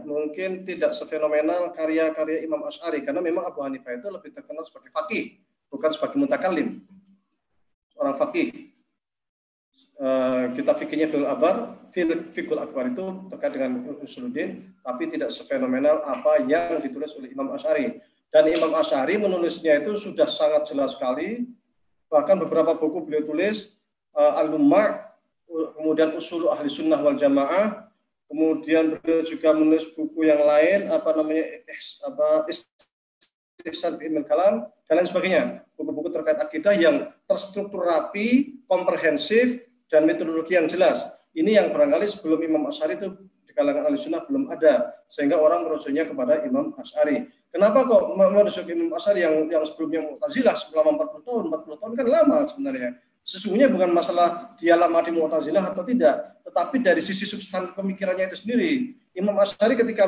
mungkin tidak sefenomenal karya-karya Imam Asy'ari, karena memang Abu Hanifah itu lebih terkenal sebagai faqih, bukan sebagai mutakallim. Seorang faqih. Kitab fikihnya Fiqhul Akbar itu terkait dengan Usuluddin, tapi tidak sefenomenal apa yang ditulis oleh Imam Asy'ari. Dan Imam Asy'ari menulisnya itu sudah sangat jelas sekali, bahkan beberapa buku beliau tulis, Al-Lumma', kemudian Usul Ahli Sunnah wal Jamaah, kemudian beliau juga menulis buku yang lain, Ihsan fi Ilmil Kalam, dan lain sebagainya. Buku-buku terkait akidah yang terstruktur rapi, komprehensif, dan metodologi yang jelas. Ini yang barangkali sebelum Imam Asy'ari itu di kalangan Ahli Sunnah belum ada, sehingga orang merujuknya kepada Imam Asy'ari. Kenapa kok merujuk Imam Asy'ari yang sebelumnya Mu'tazilah selama 40 tahun? 40 tahun kan lama sebenarnya. Sesungguhnya bukan masalah dia lama di Mu'tazilah atau tidak, tetapi dari sisi substansi pemikirannya itu sendiri. Imam Asy'ari ketika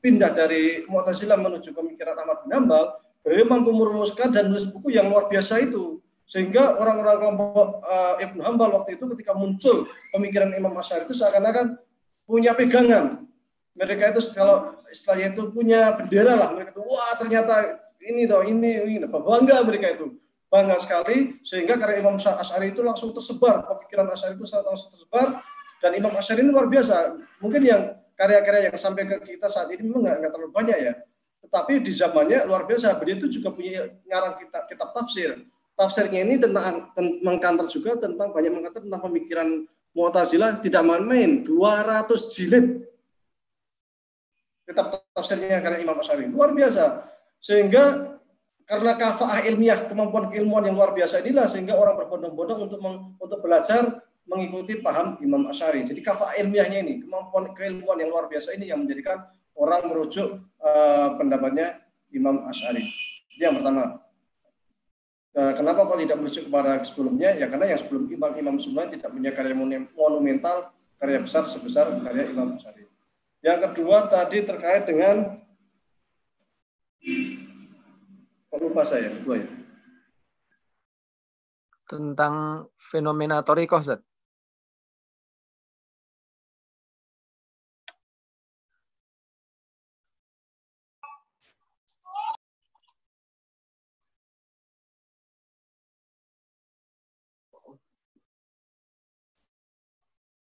pindah dari Mu'tazilah menuju pemikiran Ahmad bin Hanbal, beliau mampu merumuskan dan menulis buku yang luar biasa itu. Sehingga orang-orang kelompok Ibnu Hanbal waktu itu ketika muncul pemikiran Imam Asy'ari itu seakan-akan punya pegangan. Mereka itu kalau istilahnya itu punya bendera lah. Mereka itu wah ternyata ini bangga mereka itu. Bangga sekali, sehingga karya Imam Asy'ari itu langsung tersebar. Pemikiran Asy'ari itu langsung tersebar, dan Imam Asy'ari ini luar biasa. Mungkin yang karya-karya yang sampai ke kita saat ini memang nggak terlalu banyak ya. Tetapi di zamannya luar biasa. Beliau itu juga punya ngarang kitab tafsir. Tafsirnya ini tentang mengkanter juga tentang banyak mengkanter tentang pemikiran Mu'tazilah, tidak main-main, 200 jilid kitab tafsirnya karya Imam Asy'ari, luar biasa. Sehingga karena kafa'ah ilmiah, kemampuan keilmuan yang luar biasa inilah, sehingga orang berbondong-bondong untuk belajar mengikuti paham Imam Asy'ari. Jadi kafa'ah ilmiahnya ini, kemampuan keilmuan yang luar biasa ini yang menjadikan orang merujuk pendapatnya Imam Asy'ari. Itu yang pertama. Kenapa kok tidak merujuk kepada sebelumnya? Ya karena yang sebelum imam sebelumnya tidak punya karya monumental, karya besar sebesar karya Imam Asy'ari. Yang kedua tadi terkait dengan Kok lupa saya kedua ya? Tentang fenomena thariqah, Ustaz.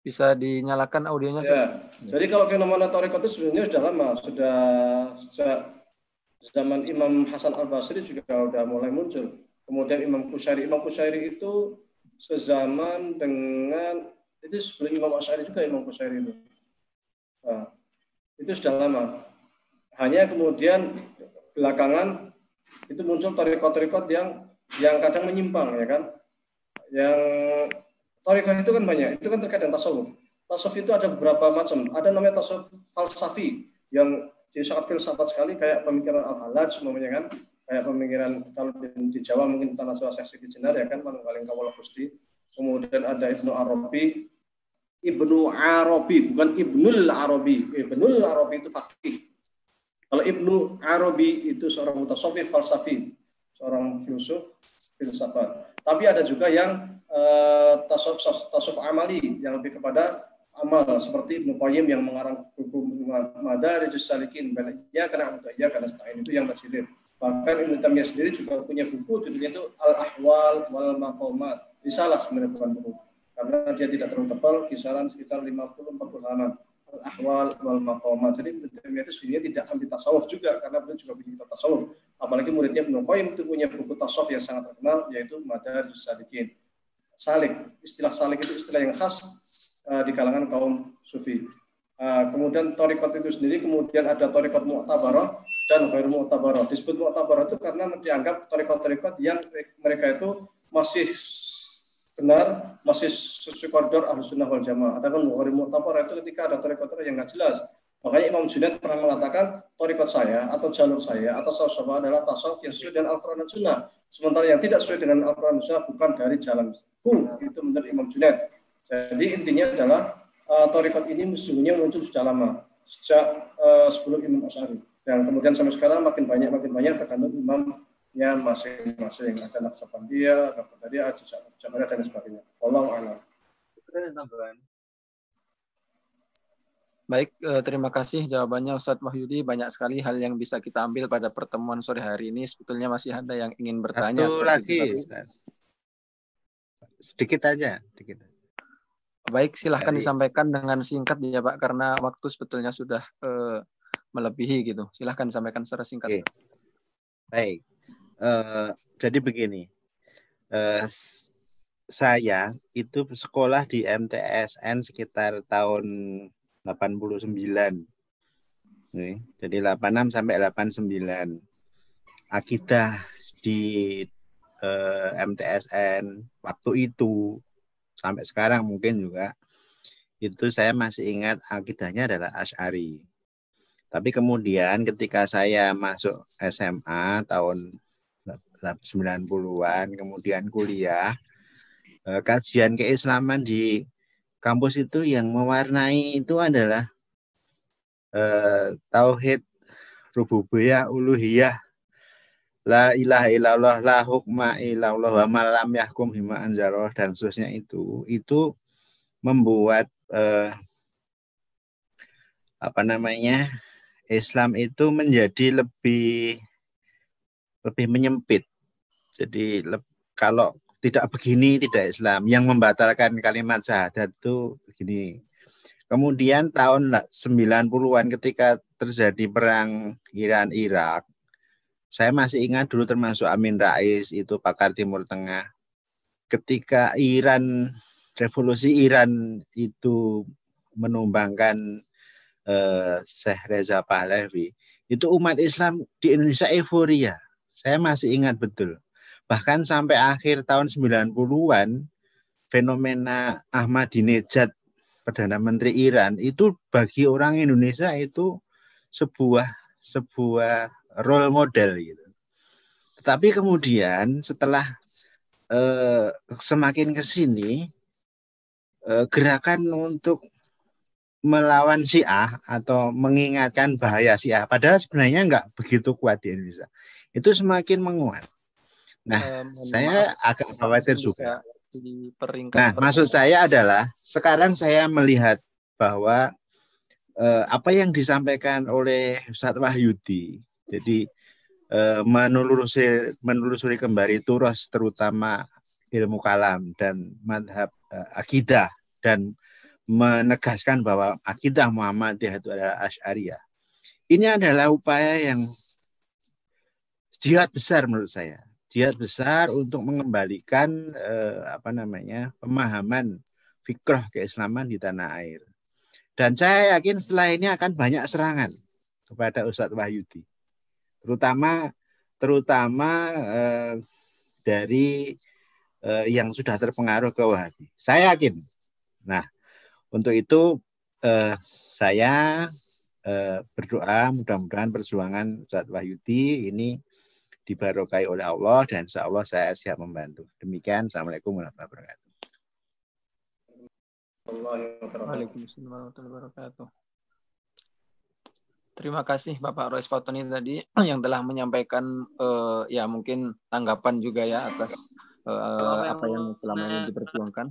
Bisa dinyalakan audionya, Ustaz? Ya, jadi kalau fenomena thariqah itu sebenarnya sudah lama, sudah sejak zaman Imam Hasan Al-Basri juga sudah mulai muncul. Kemudian Imam Qushairi itu sezaman dengan itu sebelum Imam Asy'ari juga Imam Qushairi itu. Nah, itu sudah lama. Hanya kemudian belakangan itu muncul thariqah-thariqah yang kadang menyimpang, ya kan? Yang thariqah itu kan banyak, itu kan terkait dengan tasawuf. Tasawuf itu ada beberapa macam. Ada namanya tasawuf falsafi yang jadi sangat filsafat sekali, kayak pemikiran Al-Halaj, semuanya kan, kayak pemikiran kalau di Jawa mungkin tanah Jawa seksi Jenar, ya kan, paling kawula Gusti. Kemudian ada Ibnu Arabi, bukan Ibnul Arabi. Ibnul Arabi itu fakih. Kalau Ibnu Arabi itu seorang mutasawwif falsafi, seorang filsafat. Tapi ada juga yang tasawuf amali, yang lebih kepada amal, seperti Ibnu Qayyim yang mengarang buku Madarijus Salikin, ya karena nasta'in, itu yang tersilir. Bahkan Ibnu Taimiyah sendiri juga punya buku judulnya itu Al-Ahwal wal Maqamat. Risalah sebenarnya, bukan buku, karena dia tidak terlalu tebal, kisaran sekitar 50-40 halaman. Al-Ahwal wal Maqamat. Jadi Ibnu Taimiyah itu sebenarnya tidak anti tasawuf juga, karena beliau juga punya tasawuf. Apalagi muridnya Ibnu Qayyim itu punya buku tasawuf yang sangat terkenal, yaitu Madarijus Salikin. Salik, istilah salik itu istilah yang khas di kalangan kaum sufi. Kemudian thariqat itu sendiri, kemudian ada thariqat mu'tabarah dan ghairu mu'tabarah. Disebut mu'tabarah itu karena dianggap thariqat yang mereka itu masih benar, masih sesuai koridor Ahlussunnah wal Jamaah. Adapun ghairu mu'tabarah itu ketika ada thariqat yang nggak jelas. Makanya Imam Junaid pernah mengatakan thariqat saya atau jalur saya atau tasawuf adalah tasawuf yang sesuai dengan Al-Quran dan Sunnah. Sementara yang tidak sesuai dengan Al-Quran dan Sunnah bukan dari jalan itu menurut Imam Junaid. Jadi intinya adalah thariqat ini sesungguhnya muncul sudah lama, sejak sebelum Imam Asy'ari, dan kemudian sampai sekarang makin banyak tergantung imamnya masing-masing. Ada Naqsabandiyah, ada Qadariyah, Jabariyah dan sebagainya. Wallahu a'lam. Baik, terima kasih jawabannya Ustadz Wahyudi. Banyak sekali hal yang bisa kita ambil pada pertemuan sore hari ini. Sebetulnya masih ada yang ingin bertanya. Satu lagi, sedikit aja. Baik, silahkan disampaikan dengan singkat ya Pak, karena waktu sebetulnya sudah melebihi gitu. Silahkan disampaikan secara singkat. Oke. Baik, jadi begini, saya itu sekolah di MTSN sekitar tahun 89. Jadi 86 sampai 89. Akidah di MTSN waktu itu sampai sekarang mungkin juga itu saya masih ingat akidahnya adalah Asy'ari. Tapi kemudian ketika saya masuk SMA tahun 90-an, kemudian kuliah, kajian keislaman di kampus itu yang mewarnai itu adalah tauhid rububiyah uluhiyah, la ilaha illallah, la hukma illallah, wa ma lam yahkum bima anzalallah, dan seterusnya. Itu membuat Islam itu menjadi lebih menyempit. Jadi kalau tidak begini tidak Islam. Yang membatalkan kalimat syahadat itu begini. Kemudian tahun 90-an ketika terjadi perang Iran-Irak, saya masih ingat dulu termasuk Amin Rais, itu pakar Timur Tengah. Ketika revolusi Iran itu menumbangkan Syekh Reza Pahlavi, itu umat Islam di Indonesia euforia. Saya masih ingat betul. Bahkan sampai akhir tahun 90-an, fenomena Ahmadinejad, Perdana Menteri Iran, itu bagi orang Indonesia itu sebuah role model gitu. Tetapi kemudian setelah semakin ke sini, gerakan untuk melawan Syiah atau mengingatkan bahaya Syiah, padahal sebenarnya enggak begitu kuat di Indonesia. itu semakin menguat. Nah, saya agak khawatir juga. Nah, maksud saya adalah sekarang saya melihat bahwa apa yang disampaikan oleh Ustadz Wahyudi, jadi menelusuri kembali turos terutama ilmu kalam dan madhab akidah dan menegaskan bahwa akidah Muhammadiyah itu adalah Asy'ariyah. Ini adalah upaya yang jihad besar menurut saya. Jihad besar untuk mengembalikan pemahaman fikrah keislaman di tanah air. Dan saya yakin setelah ini akan banyak serangan kepada Ustadz Wahyudi. Terutama dari yang sudah terpengaruh ke Wahabi. Saya yakin. Nah, untuk itu saya berdoa mudah-mudahan perjuangan Ustadz Wahyudi ini dibarokai oleh Allah dan insya Allah saya siap membantu. Demikian, Assalamualaikum warahmatullahi wabarakatuh. Waalaikumsalam warahmatullahi wabarakatuh. Terima kasih Bapak Rois Fatoni tadi yang telah menyampaikan ya mungkin tanggapan juga ya atas apa yang selama ini diperjuangkan.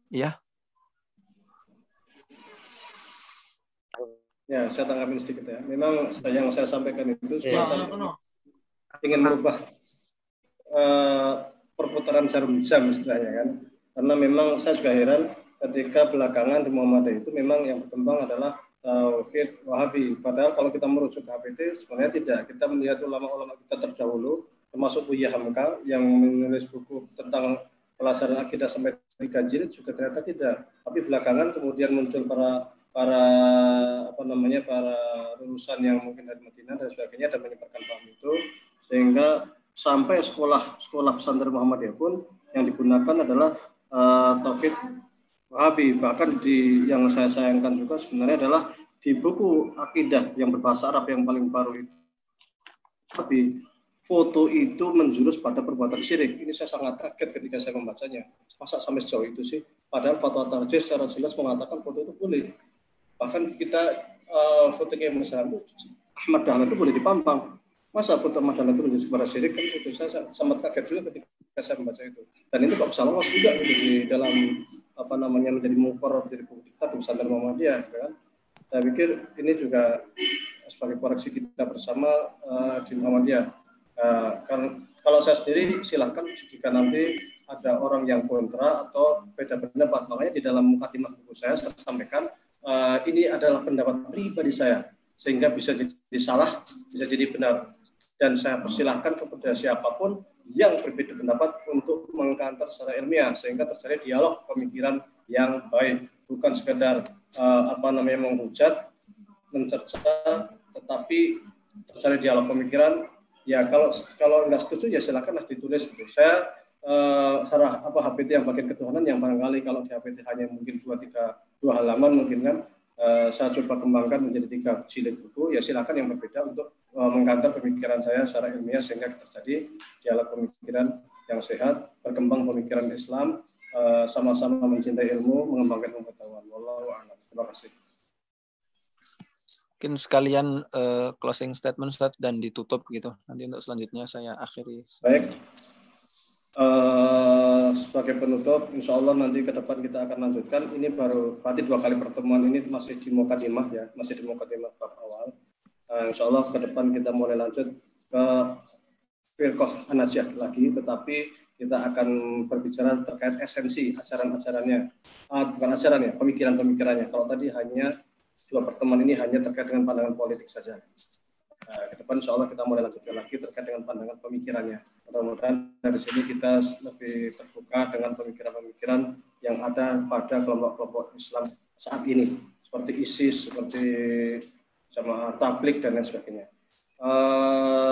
Ya. Ya, saya tanggapin sedikit ya. Memang yang saya sampaikan itu semacam ingin merubah perputaran jarum jam istilahnya kan. Karena memang saya juga heran ketika belakangan di Muhammadiyah itu memang yang berkembang adalah tauhid Wahabi. Padahal kalau kita merujuk ke HPT sebenarnya tidak. Kita melihat ulama-ulama kita terdahulu termasuk Buya Hamka yang menulis buku tentang pelajaran akidah sampai 3 jilid juga ternyata tidak. Tapi belakangan kemudian muncul para lulusan yang mungkin dari Madinah dan sebagainya dan menyebarkan paham itu sehingga sampai sekolah pesantren Muhammadiyah pun yang digunakan adalah tauhid Wahabi. Bahkan yang saya sayangkan juga sebenarnya adalah di buku akidah yang berbahasa Arab yang paling baru itu, tapi foto itu menjurus pada perbuatan syirik. Ini saya sangat kaget ketika saya membacanya. Masa sampai sejauh itu sih? Padahal fatwa tarjih secara jelas mengatakan foto itu boleh. Bahkan kita foto kayak misalnya Ahmad Dahlan itu boleh dipampang. Masa foto Ahmad Dahlan itu menjurus pada syirik? Kan itu saya sangat kaget juga ketika saya membaca itu. Dan itu kok bisa lolos juga gitu, di dalam menjadi muqarrar menjadi buku kitab di pesantren Muhammadiyah, kan? Saya pikir ini juga sebagai koreksi kita bersama di Muhammadiyah. Kalau saya sendiri silahkan jika nanti ada orang yang kontra atau beda pendapat, makanya di dalam mukadimah buku saya sampaikan ini adalah pendapat pribadi saya sehingga bisa jadi salah, bisa jadi benar, dan saya persilahkan kepada siapapun yang berbeda pendapat untuk mengkantor secara ilmiah sehingga terjadi dialog pemikiran yang baik, bukan sekedar menghujat, mencerca, tetapi terjadi dialog pemikiran. Ya kalau nggak setuju ya silakanlah ditulis. Saya HPT yang bagian ketuhanan yang barangkali kalau di HPT hanya mungkin 2 halaman mungkin kan saya coba kembangkan menjadi 3 jilid buku. Ya silakan yang berbeda untuk mengkantor pemikiran saya secara ilmiah sehingga terjadi dialog pemikiran yang sehat, berkembang pemikiran Islam, sama-sama mencintai ilmu, mengembangkan pengetahuan. Wallahu a'lam. Terima kasih. Mungkin sekalian closing statement Ustaz dan ditutup gitu. Nanti untuk selanjutnya saya akhiri. Baik. Sebagai penutup, insya Allah nanti ke depan kita akan lanjutkan. Ini baru berarti 2 kali pertemuan ini masih di mukadimah ya, masih di mukadimah bab awal. Insya Allah ke depan kita mulai lanjut ke firqah An-Najiyah lagi, tetapi kita akan berbicara terkait esensi ajaran-ajarannya, bukan ajarannya, pemikiran-pemikirannya. Kalau tadi hanya 2 pertemuan ini hanya terkait dengan pandangan politik saja. Ke depan insya Allah kita mulai lanjutkan lagi terkait dengan pandangan pemikirannya. Mudah-mudahan dari sini kita lebih terbuka dengan pemikiran-pemikiran yang ada pada kelompok-kelompok Islam saat ini, seperti ISIS, seperti Jamaah Tabligh dan lain sebagainya.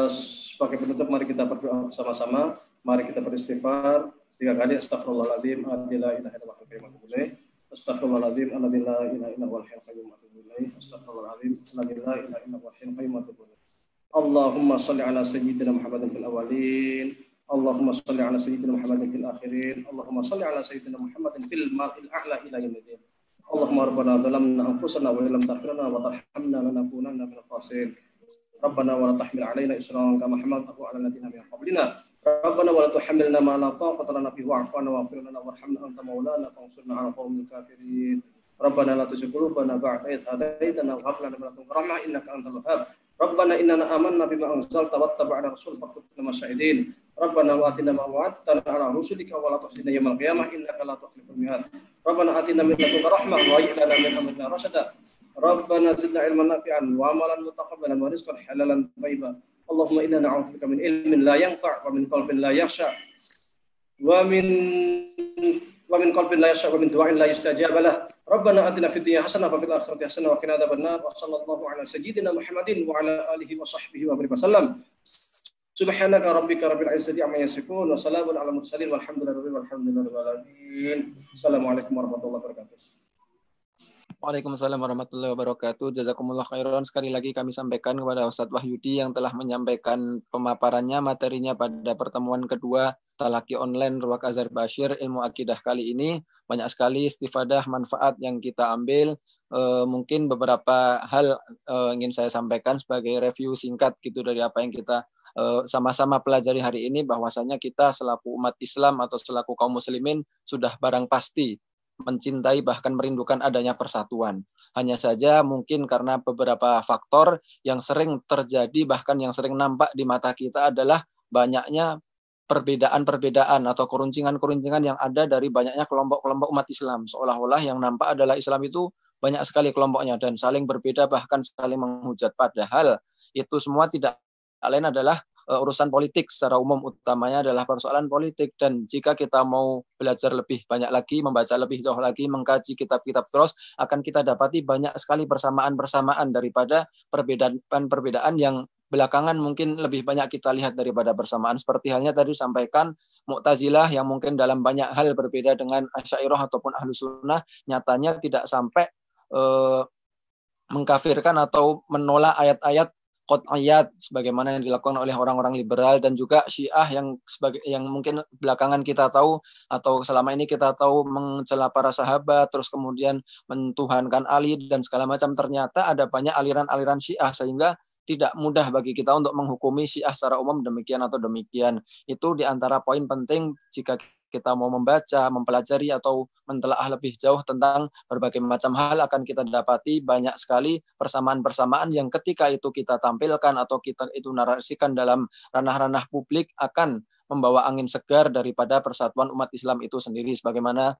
Sebagai penutup, mari kita berdoa bersama-sama. Mari kita beristighfar 3 kali. Astaghfirullahaladzim, la ilaha illallah wa la ilaha illallah. Astaghfirullahaladzim, la ilaha illallah wa la ilaha illallah. Astaghfirullahaladzim, la ilaha illallah wa la ilaha illallah. Allahumma salli ala sayyidina Muhammadin fil awalin, Allahumma salli ala sayyidina Muhammadin fil akhirin, Allahumma salli ala sayyidina Muhammadin fil mal'il a'la ila yaumil din. Allahumma rabbana zalamna anfusana wa illam taghfir lana wa tarhamna lanakunanna minal khasirin. Rabbana wa la tahmil 'alaina isran kama hamaltahu 'alal ladzina min qablina. Rabbana wa la tuhammilna ma la taqata lana bihi wa'fu 'anna waghfir lana warhamna anta maulana fansurna 'alal qaumil kafirin. Rabbana la tuzigh qulubana ba'da idh hadaytana wa hab lana min ladunka rahmah innaka antal wahhab. Rabbana innana amanna bima anzalta wattaba'na rasul faktubna masyahidin. Rabbana wa atina ma wa'adtana 'ala rusulika wa la tukhzina yawmal qiyamah innaka la tukhliful mi'ad. Rabbana atina min ladunka rahmah wa hayyi lana min amrina rashada. Rabbana zidna ilman nafi'an wa amalan mutaqabbalan wa rizqan halalan thayyiban. Allahumma inna na'udzubika min ilmin la yanfa' wa min qalbin la yakhsha wa min qalbin la yakhsha wa min du'ain la yustajab lah. Rabbana atina fid dunya hasanah wa fil akhirati hasanah wa qina adzabannar. Wa sallallahu ala sayyidina Muhammadin wa ala alihi wa sahbihi wa barik wasallam. Subhanaka rabbika rabbil izzati amma yasifun wa salamun ala mursalin walhamdulillahi rabbil alamin. Assalamualaikum warahmatullahi wabarakatuh. Waalaikumsalam warahmatullahi wabarakatuh. Jazakumullah khairan. Sekali lagi kami sampaikan kepada Ustadz Wahyudi yang telah menyampaikan pemaparannya, materinya pada pertemuan kedua Talaki Online Ruwaq Azhar Bashir Ilmu Akidah kali ini. Banyak sekali istifadah manfaat yang kita ambil. Mungkin beberapa hal ingin saya sampaikan sebagai review singkat gitu dari apa yang kita sama-sama pelajari hari ini, bahwasanya kita selaku umat Islam atau selaku kaum muslimin sudah barang pasti mencintai bahkan merindukan adanya persatuan. Hanya saja mungkin karena beberapa faktor yang sering terjadi bahkan yang sering nampak di mata kita adalah banyaknya perbedaan-perbedaan atau keruncingan-keruncingan yang ada dari banyaknya kelompok-kelompok umat Islam. Seolah-olah yang nampak adalah Islam itu banyak sekali kelompoknya dan saling berbeda bahkan saling menghujat. Padahal itu semua tidak lain adalah urusan politik secara umum, utamanya adalah persoalan politik. Dan jika kita mau belajar lebih banyak lagi, membaca lebih jauh lagi, mengkaji kitab-kitab terus, akan kita dapati banyak sekali persamaan-persamaan daripada perbedaan-perbedaan yang belakangan mungkin lebih banyak kita lihat daripada persamaan. Seperti halnya tadi sampaikan Mu'tazilah yang mungkin dalam banyak hal berbeda dengan Asy'ariyah ataupun Ahlus Sunnah, nyatanya tidak sampai mengkafirkan atau menolak ayat-ayat qat'iyat sebagaimana yang dilakukan oleh orang-orang liberal, dan juga Syiah yang mungkin belakangan kita tahu atau selama ini kita tahu mencela para sahabat, terus kemudian mentuhankan Ali dan segala macam. Ternyata ada banyak aliran-aliran Syiah sehingga tidak mudah bagi kita untuk menghukumi Syiah secara umum demikian atau demikian. Itu diantara poin penting jika kita mau membaca, mempelajari atau mentelaah lebih jauh tentang berbagai macam hal, akan kita dapati banyak sekali persamaan-persamaan yang ketika itu kita tampilkan atau kita itu narasikan dalam ranah-ranah publik akan membawa angin segar daripada persatuan umat Islam itu sendiri. Sebagaimana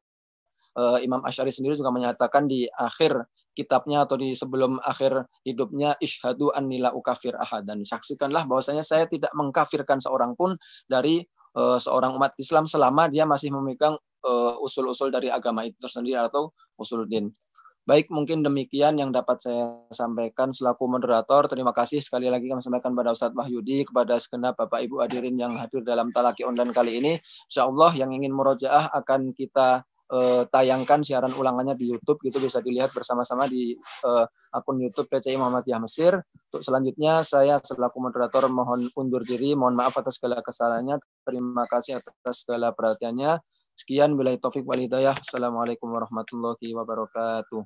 Imam Asy'ari sendiri juga menyatakan di akhir kitabnya atau di sebelum akhir hidupnya, isyhadu anni la ukafir ahadan, saksikanlah bahwasanya saya tidak mengkafirkan seorang pun dari seorang umat Islam selama dia masih memegang usul-usul dari agama itu sendiri atau usuluddin. Baik, mungkin demikian yang dapat saya sampaikan selaku moderator. Terima kasih sekali lagi kami sampaikan pada Ustadz Wahyudi, kepada segenap Bapak Ibu hadirin yang hadir dalam Talaki Online kali ini. Insyaallah yang ingin murojaah akan kita tayangkan siaran ulangannya di YouTube, gitu bisa dilihat bersama-sama di akun YouTube PCI Muhammadiyah Mesir. Untuk selanjutnya saya selaku moderator mohon undur diri, mohon maaf atas segala kesalahannya. Terima kasih atas segala perhatiannya. Sekian, billahi taufik wal hidayah. Assalamualaikum warahmatullahi wabarakatuh.